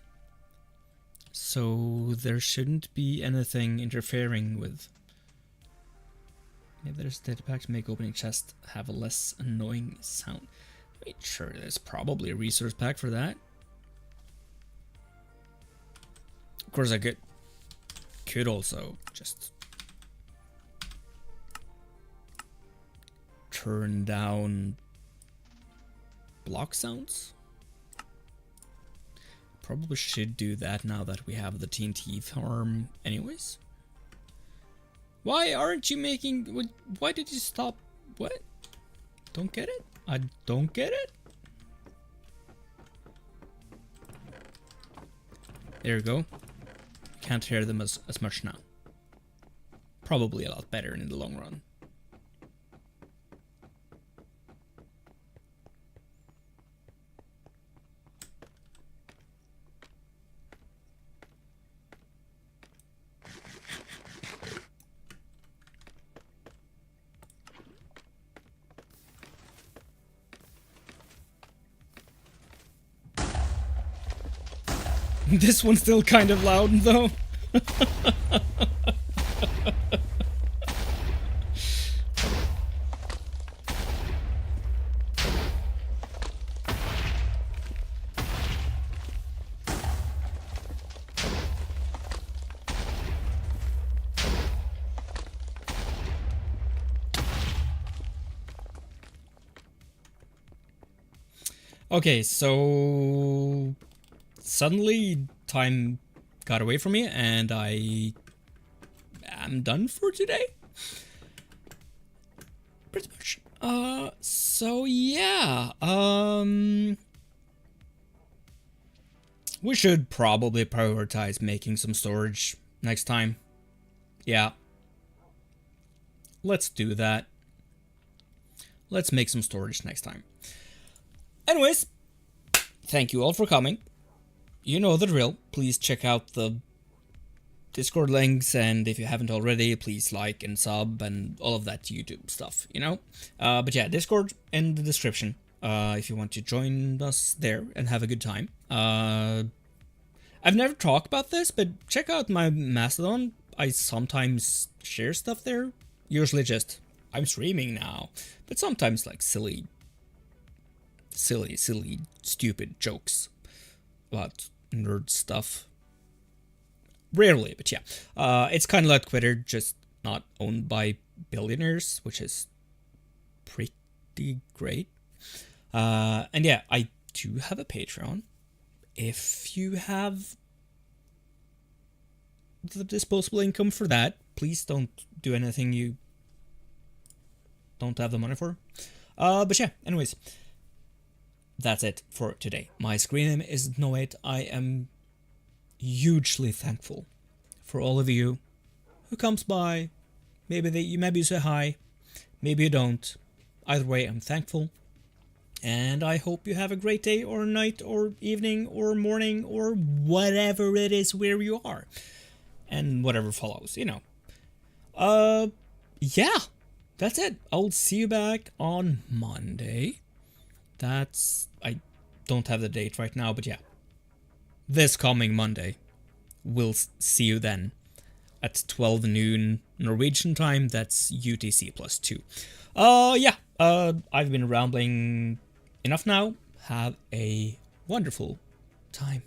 so there shouldn't be anything interfering with. Maybe there's data pack to make opening chests have a less annoying sound. Wait, sure, there's probably a resource pack for that. Of course, I could also just turn down block sounds. Probably should do that now that we have the TNT farm anyways. Why aren't you making... Why did you stop? What? Don't get it? I don't get it? There you go. Can't hear them as much now. Probably a lot better in the long run. This one's still kind of loud though. Okay, so suddenly time got away from me and I am done for today. Pretty much. So yeah, we should probably prioritize making some storage next time. Yeah. Let's do that. Let's make some storage next time. Anyways, thank you all for coming. You know the drill. Please check out the Discord links, and if you haven't already, please like and sub and all of that YouTube stuff, you know? But yeah, Discord in the description, if you want to join us there and have a good time. I've never talked about this, but check out my Mastodon. I sometimes share stuff there. Usually just, I'm streaming now. But sometimes like silly, stupid jokes about nerd stuff. Rarely, but yeah. It's kind of like Twitter, just not owned by billionaires, which is pretty great. And yeah, I do have a Patreon. If you have the disposable income for that, please don't do anything you don't have the money for. But yeah, anyways. That's it for today. My screen name is dnoate. I am hugely thankful for all of you who comes by. Maybe you say hi, maybe you don't. Either way, I'm thankful. And I hope you have a great day or night or evening or morning or whatever it is where you are. And whatever follows, you know. Yeah, that's it. I'll see you back on Monday. I don't have the date right now, but yeah. This coming Monday. We'll see you then at 12 noon Norwegian time. That's UTC +2. Yeah. I've been rambling enough now. Have a wonderful time.